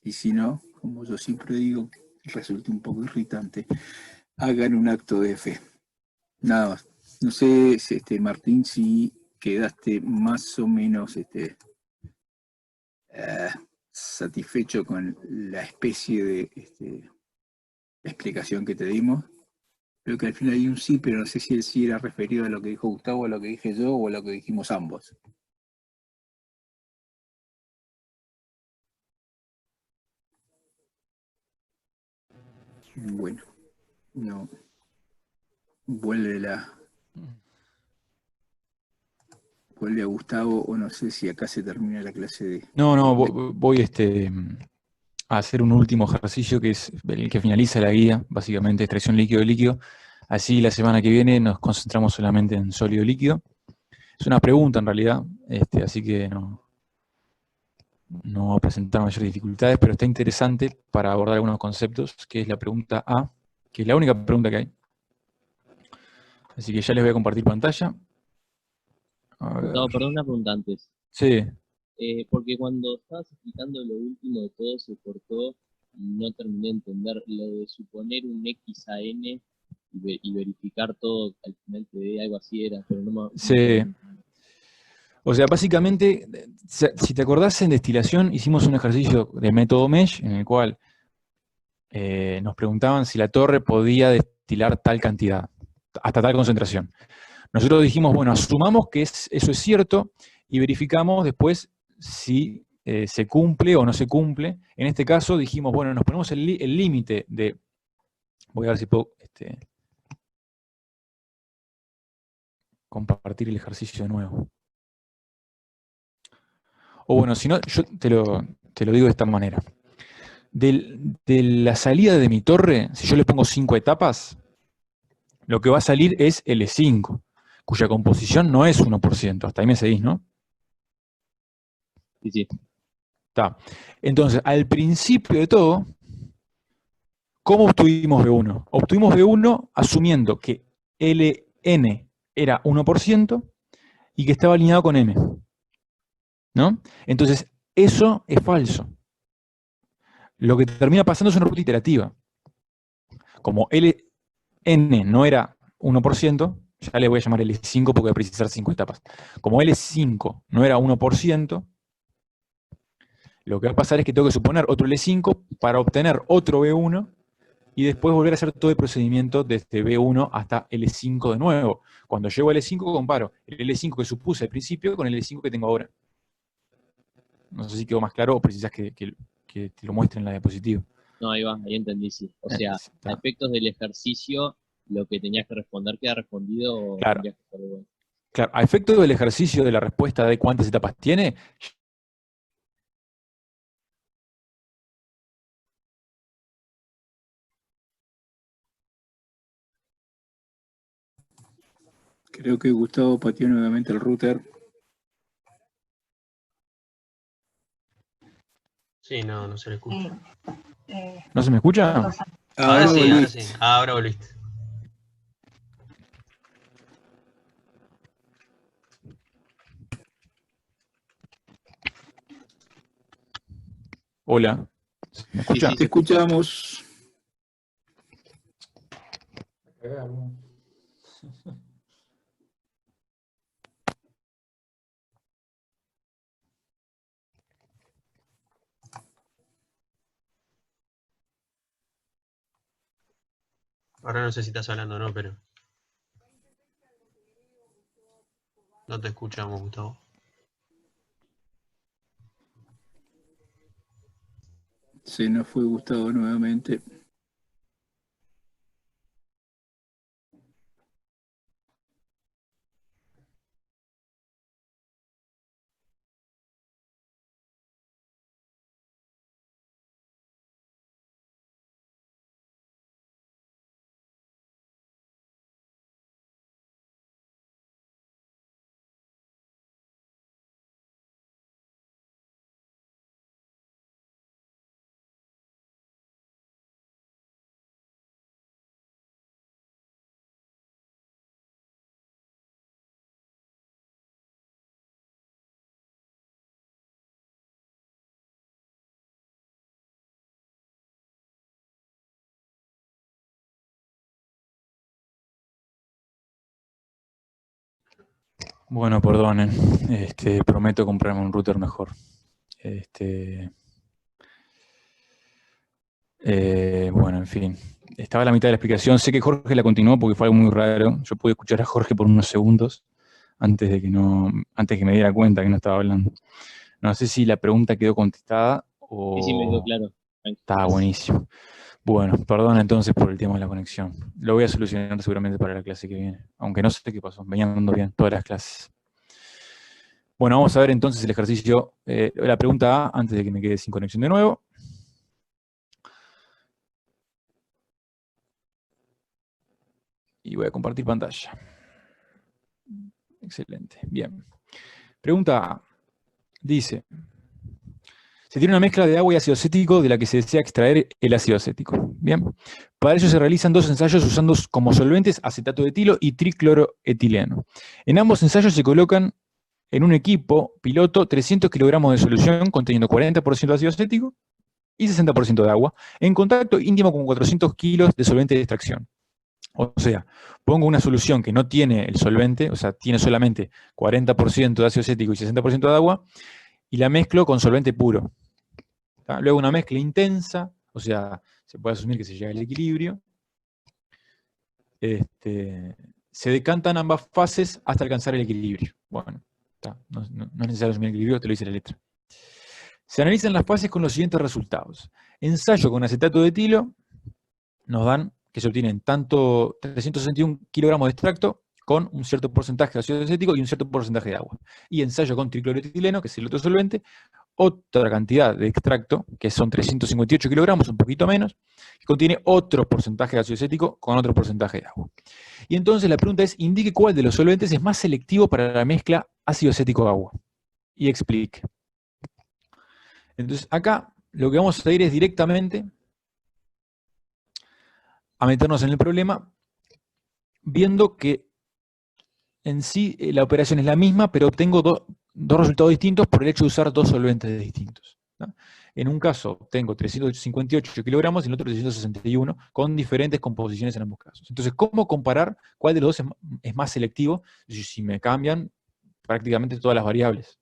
Y si no, como yo siempre digo, resulta un poco irritante, hagan un acto de fe. Nada más. No sé, Martín, si quedaste más o menos satisfecho con la especie de explicación que te dimos. Creo que al final hay un sí, pero no sé si el sí era referido a lo que dijo Gustavo, a lo que dije yo, o a lo que dijimos ambos. Bueno, no. Vuelve a Gustavo, o no sé si acá se termina la clase de... No, voy a hacer un último ejercicio que es el que finaliza la guía, básicamente extracción líquido-líquido. Así la semana que viene nos concentramos solamente en sólido-líquido. Es una pregunta en realidad, así que no va a presentar mayores dificultades, pero está interesante para abordar algunos conceptos, que es la pregunta A, que es la única pregunta que hay. Así que ya les voy a compartir pantalla. Gustavo, perdón, una pregunta antes. Sí. Porque cuando estabas explicando lo último de todo se cortó y no terminé de entender lo de suponer un X a N y verificar todo, al final te dé algo así era, pero no me... Sí. O sea, básicamente, si te acordás, en destilación hicimos un ejercicio de método MESH en el cual nos preguntaban si la torre podía destilar tal cantidad, hasta tal concentración. Nosotros dijimos, bueno, asumamos que eso es cierto y verificamos después si se cumple o no se cumple. En este caso dijimos, bueno, nos ponemos el límite de... Voy a ver si puedo compartir el ejercicio de nuevo. O bueno, si no, yo te lo digo de esta manera. De la salida de mi torre, si yo le pongo 5 etapas, lo que va a salir es L5, cuya composición no es 1%. Hasta ahí me seguís, ¿no? Sí. Está. Entonces, al principio de todo, ¿cómo obtuvimos B1? Obtuvimos B1 asumiendo que Ln era 1% y que estaba alineado con M. ¿No? Entonces, eso es falso. Lo que termina pasando es una ruta iterativa. Como Ln no era 1%, ya le voy a llamar L5 porque voy a precisar 5 etapas. Como L5 no era 1%, lo que va a pasar es que tengo que suponer otro L5 para obtener otro B1 y después volver a hacer todo el procedimiento desde B1 hasta L5 de nuevo. Cuando llego a L5 comparo el L5 que supuse al principio con el L5 que tengo ahora. No sé si quedó más claro o precisás que te lo muestre en la diapositiva. No, ahí va, ahí entendí, sí. O sea, a Está. efectos del ejercicio, lo que tenías que responder queda respondido o Claro. tendrías que hacer de vuelta. Claro, a efecto del ejercicio de la respuesta de cuántas etapas tiene, Creo que Gustavo pateó nuevamente el router. Sí, no, no se le escucha. ¿no se me escucha? Cosa. Ahora sí, ahora volviste. sí. Ahora volviste. Hola, ¿se me escucha? Sí, Te escuchamos. Ahora no sé si estás hablando o no, pero no te escuchamos, Gustavo. Se nos fue Gustavo nuevamente. Bueno, perdonen, prometo comprarme un router mejor. Bueno, en fin. Estaba a la mitad de la explicación. Sé que Jorge la continuó porque fue algo muy raro. Yo pude escuchar a Jorge por unos segundos antes de que me diera cuenta que no estaba hablando. No sé si la pregunta quedó contestada sí, me quedó o... claro. Está buenísimo. Bueno, perdón entonces por el tema de la conexión. Lo voy a solucionar seguramente para la clase que viene. Aunque no sé qué pasó. Venían andando bien todas las clases. Bueno, vamos a ver entonces el ejercicio. La pregunta A, antes de que me quede sin conexión de nuevo. Y voy a compartir pantalla. Excelente. Bien. Pregunta A. Dice, se tiene una mezcla de agua y ácido acético de la que se desea extraer el ácido acético. Bien. Para ello se realizan dos ensayos usando como solventes acetato de etilo y tricloroetileno. En ambos ensayos se colocan en un equipo piloto 300 kilogramos de solución conteniendo 40% de ácido acético y 60% de agua, en contacto íntimo con 400 kilos de solvente de extracción. O sea, pongo una solución que no tiene el solvente, o sea, tiene solamente 40% de ácido acético y 60% de agua, y la mezclo con solvente puro. ¿Tá? Luego una mezcla intensa, o sea, se puede asumir que se llega al equilibrio. Se decantan ambas fases hasta alcanzar el equilibrio. Bueno, no es necesario asumir el equilibrio, te lo dice la letra. Se analizan las fases con los siguientes resultados. Ensayo con acetato de etilo, nos dan que se obtienen tanto 361 kilogramos de extracto con un cierto porcentaje de ácido acético y un cierto porcentaje de agua. Y ensayo con tricloroetileno, que es el otro solvente, otra cantidad de extracto, que son 358 kilogramos, un poquito menos, que contiene otro porcentaje de ácido acético con otro porcentaje de agua. Y entonces la pregunta es, indique cuál de los solventes es más selectivo para la mezcla ácido acético-agua. Y explique. Entonces acá lo que vamos a ir es directamente a meternos en el problema, viendo que en sí la operación es la misma, pero obtengo dos resultados distintos por el hecho de usar dos solventes distintos. ¿No? En un caso tengo 358 kilogramos y en el otro 361, con diferentes composiciones en ambos casos. Entonces, ¿cómo comparar cuál de los dos es más selectivo si me cambian prácticamente todas las variables?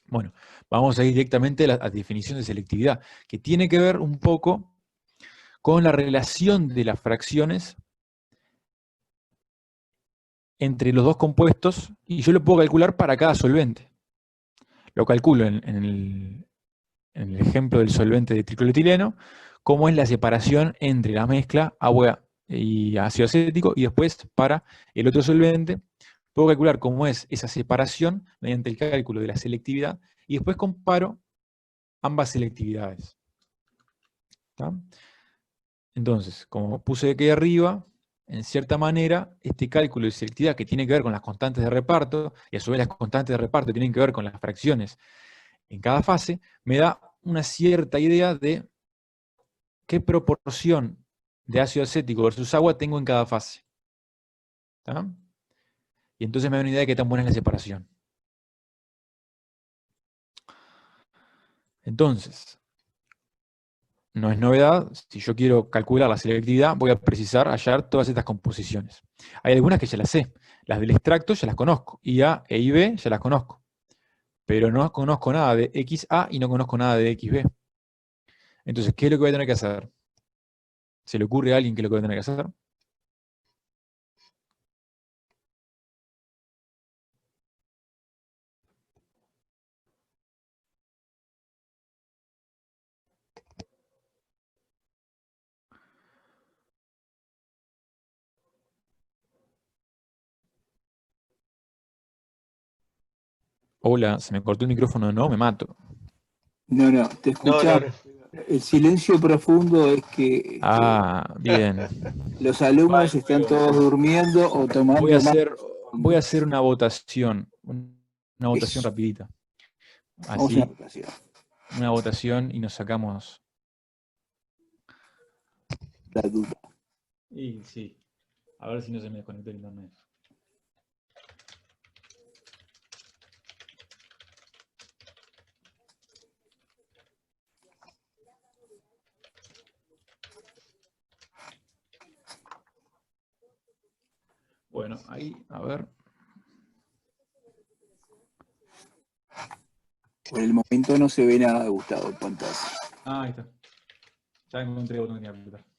Bueno, vamos a ir directamente a la definición de selectividad, que tiene que ver un poco con la relación de las fracciones entre los dos compuestos, y yo lo puedo calcular para cada solvente. Lo calculo en el ejemplo del solvente de tricloretileno cómo es la separación entre la mezcla agua y ácido acético, y después para el otro solvente puedo calcular cómo es esa separación mediante el cálculo de la selectividad, y después comparo ambas selectividades. ¿Está? Entonces, como puse aquí arriba, en cierta manera, este cálculo de selectividad que tiene que ver con las constantes de reparto, y a su vez las constantes de reparto tienen que ver con las fracciones en cada fase, me da una cierta idea de qué proporción de ácido acético versus agua tengo en cada fase. ¿Está? Y entonces me da una idea de qué tan buena es la separación. Entonces, no es novedad, si yo quiero calcular la selectividad, voy a precisar hallar todas estas composiciones. Hay algunas que ya las sé, las del extracto ya las conozco, IA e IB ya las conozco, pero no conozco nada de XA y no conozco nada de XB. Entonces, ¿qué es lo que voy a tener que hacer? ¿Se le ocurre a alguien qué es lo que voy a tener que hacer? Hola, se me cortó el micrófono, no, me mato. No, te No, escuchaba. no, no. El silencio profundo es que Ah, bien. los alumnos están todos durmiendo o tomando Voy a mate. hacer una votación Eso. rapidita. Vamos a la Así, votación. una votación y nos sacamos. La duda. Y sí, a ver si no se me desconectó el internet. Bueno, ahí, a ver. Por el momento no se ve nada de Gustavo en pantalla. Ah, ahí está. Ya encontré el botón que tenía que apretar.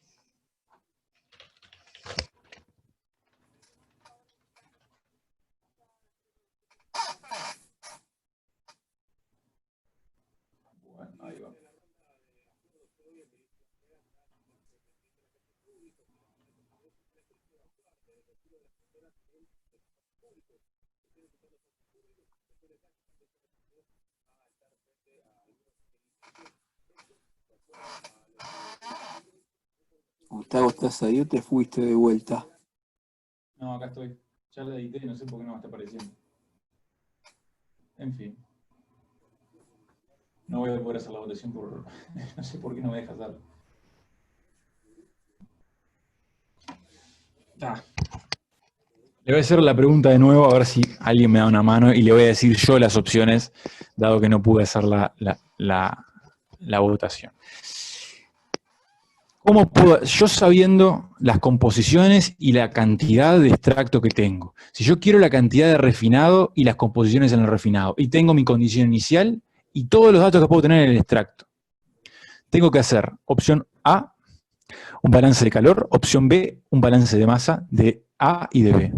Bueno, ahí va. Gustavo, ¿estás ahí o te fuiste de vuelta? No, acá estoy. Ya la edité y no sé por qué no me está apareciendo. En fin. No voy a poder hacer la votación por... no sé por qué no me deja hacerlo. Le voy a hacer la pregunta de nuevo, a ver si alguien me da una mano, y le voy a decir yo las opciones, dado que no pude hacer la votación. ¿Cómo puedo, yo sabiendo las composiciones y la cantidad de extracto que tengo, si yo quiero la cantidad de refinado y las composiciones en el refinado, y tengo mi condición inicial y todos los datos que puedo tener en el extracto, tengo que hacer opción A, un balance de calor, opción B, un balance de masa de A y de B.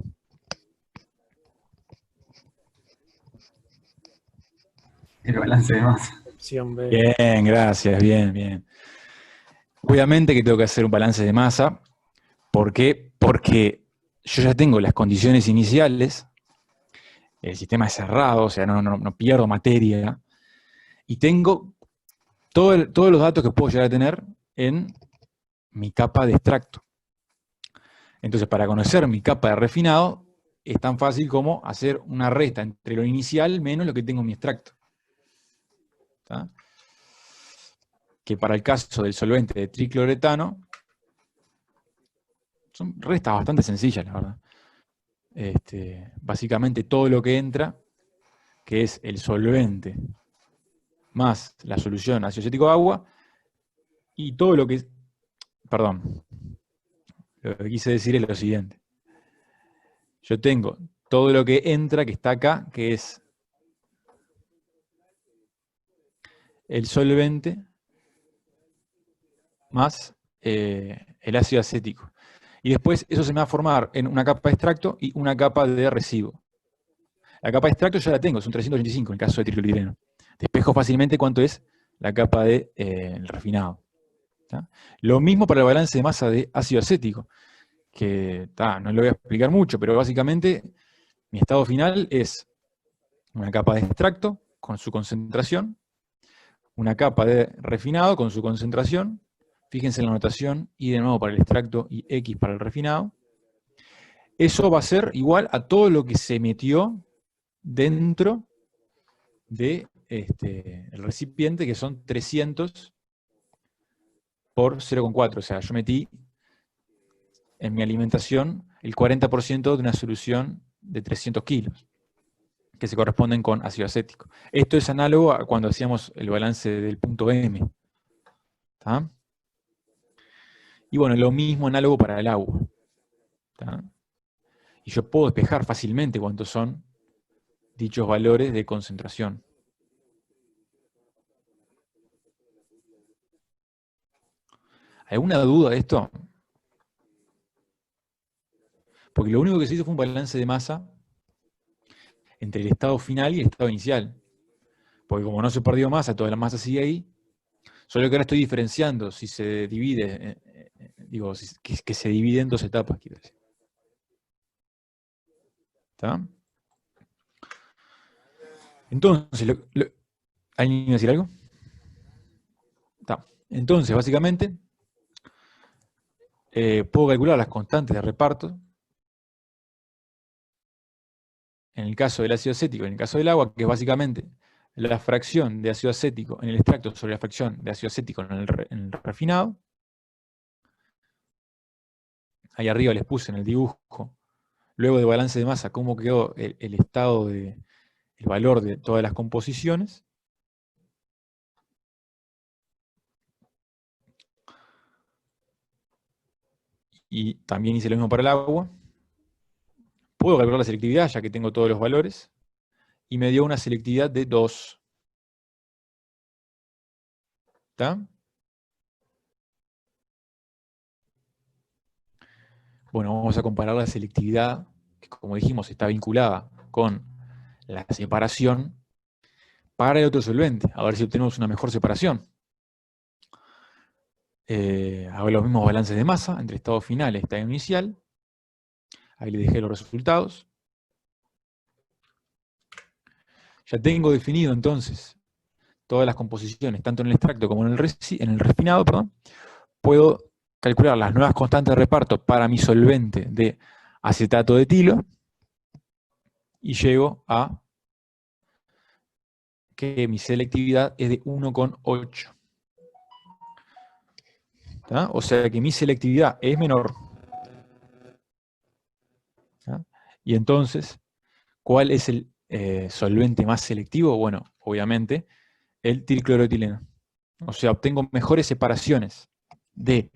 El balance de masa. Opción B. Bien, gracias, bien. Obviamente que tengo que hacer un balance de masa. ¿Por qué? Porque yo ya tengo las condiciones iniciales, el sistema es cerrado, o sea, no pierdo materia, y tengo todos los datos que puedo llegar a tener en mi capa de extracto. Entonces, para conocer mi capa de refinado, es tan fácil como hacer una resta entre lo inicial menos lo que tengo en mi extracto. ¿Está? Que para el caso del solvente de tricloretano, son restas bastante sencillas, la verdad. Básicamente todo lo que entra, que es el solvente más la solución ácido acético agua, y todo lo que... Perdón, lo que quise decir es lo siguiente. Yo tengo todo lo que entra, que está acá, que es el solvente más el ácido acético. Y después eso se me va a formar en una capa de extracto y una capa de residuo. La capa de extracto ya la tengo, son 385 en el caso de triclorhidreno. Despejo fácilmente cuánto es la capa de el refinado. ¿tá? Lo mismo para el balance de masa de ácido acético, que no lo voy a explicar mucho, pero básicamente mi estado final es una capa de extracto con su concentración, una capa de refinado con su concentración, fíjense en la notación, y de nuevo para el extracto y X para el refinado. Eso va a ser igual a todo lo que se metió dentro de el recipiente, que son 300 por 0,4. O sea, yo metí en mi alimentación el 40% de una solución de 300 kilos, que se corresponden con ácido acético. Esto es análogo a cuando hacíamos el balance del punto M. ¿Tá? Y bueno, lo mismo análogo para el agua. ¿Tá? Y yo puedo despejar fácilmente cuántos son dichos valores de concentración. ¿Alguna duda de esto? Porque lo único que se hizo fue un balance de masa entre el estado final y el estado inicial. Porque como no se perdió masa, toda la masa sigue ahí. Solo que ahora estoy diferenciando si se divide, que se divide en dos etapas, quiero decir. ¿Está? Entonces, ¿alguien iba a decir algo? Está. Entonces, básicamente, puedo calcular las constantes de reparto. En el caso del ácido acético, en el caso del agua, que es básicamente la fracción de ácido acético en el extracto sobre la fracción de ácido acético en el refinado. Ahí arriba les puse en el dibujo, luego de balance de masa, cómo quedó el estado el valor de todas las composiciones. Y también hice lo mismo para el agua. Puedo calcular la selectividad, ya que tengo todos los valores. Y me dio una selectividad de 2. ¿Está? Bueno, vamos a comparar la selectividad, que como dijimos está vinculada con la separación, para el otro solvente, a ver si obtenemos una mejor separación. Hago los mismos balances de masa entre estado final y estado inicial. Ahí les dejé los resultados. Ya tengo definido entonces todas las composiciones, tanto en el extracto como en el refinado, perdón. Puedo calcular las nuevas constantes de reparto para mi solvente de acetato de etilo y llego a que mi selectividad es de 1,8. O sea que mi selectividad es menor. ¿tá? Y entonces, ¿cuál es el solvente más selectivo? Bueno, obviamente, el tricloroetileno. O sea, obtengo mejores separaciones de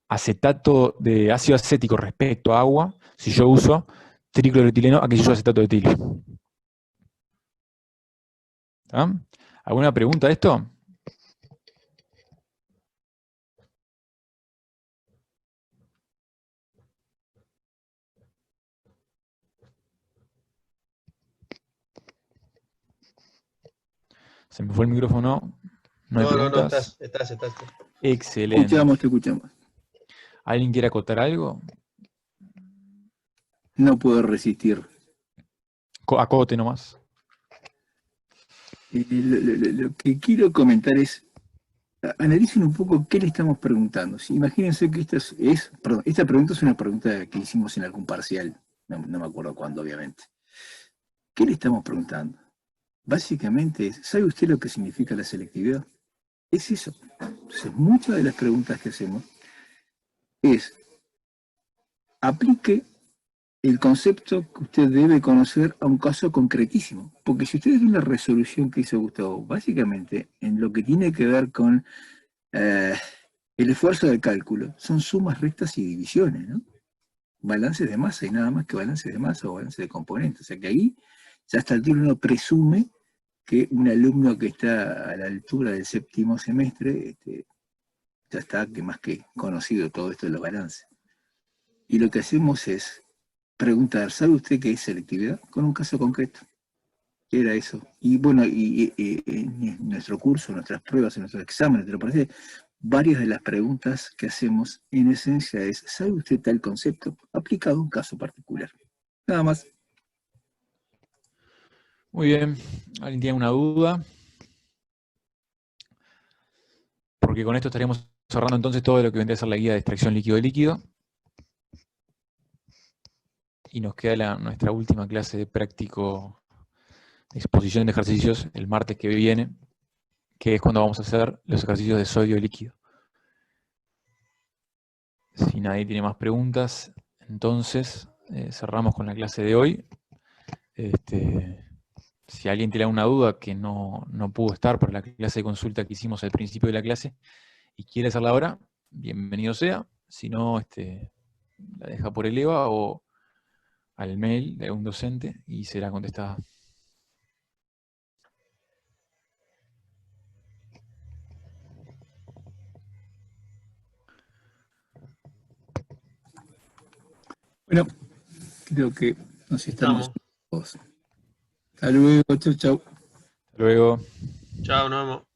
acetato de ácido acético respecto a agua si yo uso tricloroetileno a que yo uso acetato de etilo. ¿Tá? ¿Alguna pregunta de esto? Se me fue el micrófono. ¿No hay preguntas? estás. Excelente. Te escuchamos. ¿Alguien quiere acotar algo? No puedo resistir. Acote nomás. Lo que quiero comentar es, analicen un poco qué le estamos preguntando. ¿Sí? Imagínense que esta pregunta es una pregunta que hicimos en algún parcial, no me acuerdo cuándo, obviamente. ¿Qué le estamos preguntando? Básicamente, ¿sabe usted lo que significa la selectividad? Es eso. Entonces, muchas de las preguntas que hacemos es, aplique el concepto que usted debe conocer a un caso concretísimo. Porque si ustedes ven la resolución que hizo Gustavo, básicamente, en lo que tiene que ver con el esfuerzo del cálculo, son sumas, restas y divisiones, ¿no? Balances de masa y nada más que balances de masa o balances de componentes. O sea que ahí, ya hasta el tiro uno presume que un alumno que está a la altura del séptimo semestre, ya está más que conocido todo esto de los balances. Y lo que hacemos es preguntar, ¿sabe usted qué es selectividad? Con un caso concreto. Era eso. Y bueno, en nuestro curso, en nuestras pruebas, en nuestros exámenes, ¿te lo parece? Varias de las preguntas que hacemos en esencia es, ¿sabe usted tal concepto? Aplicado a un caso particular. Nada más. Muy bien. ¿Alguien tiene una duda? Porque con esto estaríamos cerrando entonces todo lo que vendría a ser la guía de extracción líquido-líquido. Y nos queda nuestra última clase de práctico de exposición de ejercicios el martes que viene, que es cuando vamos a hacer los ejercicios de sodio líquido. Si nadie tiene más preguntas, entonces cerramos con la clase de hoy. Si alguien tiene alguna duda que no pudo estar por la clase de consulta que hicimos al principio de la clase y quiere hacerla ahora, bienvenido sea. Si no, la deja por el EVA o al mail de un docente y será contestada. Bueno, creo que nos estamos Estamos. todos. Hasta luego, chau, chau. Hasta luego. Chao, nos vemos.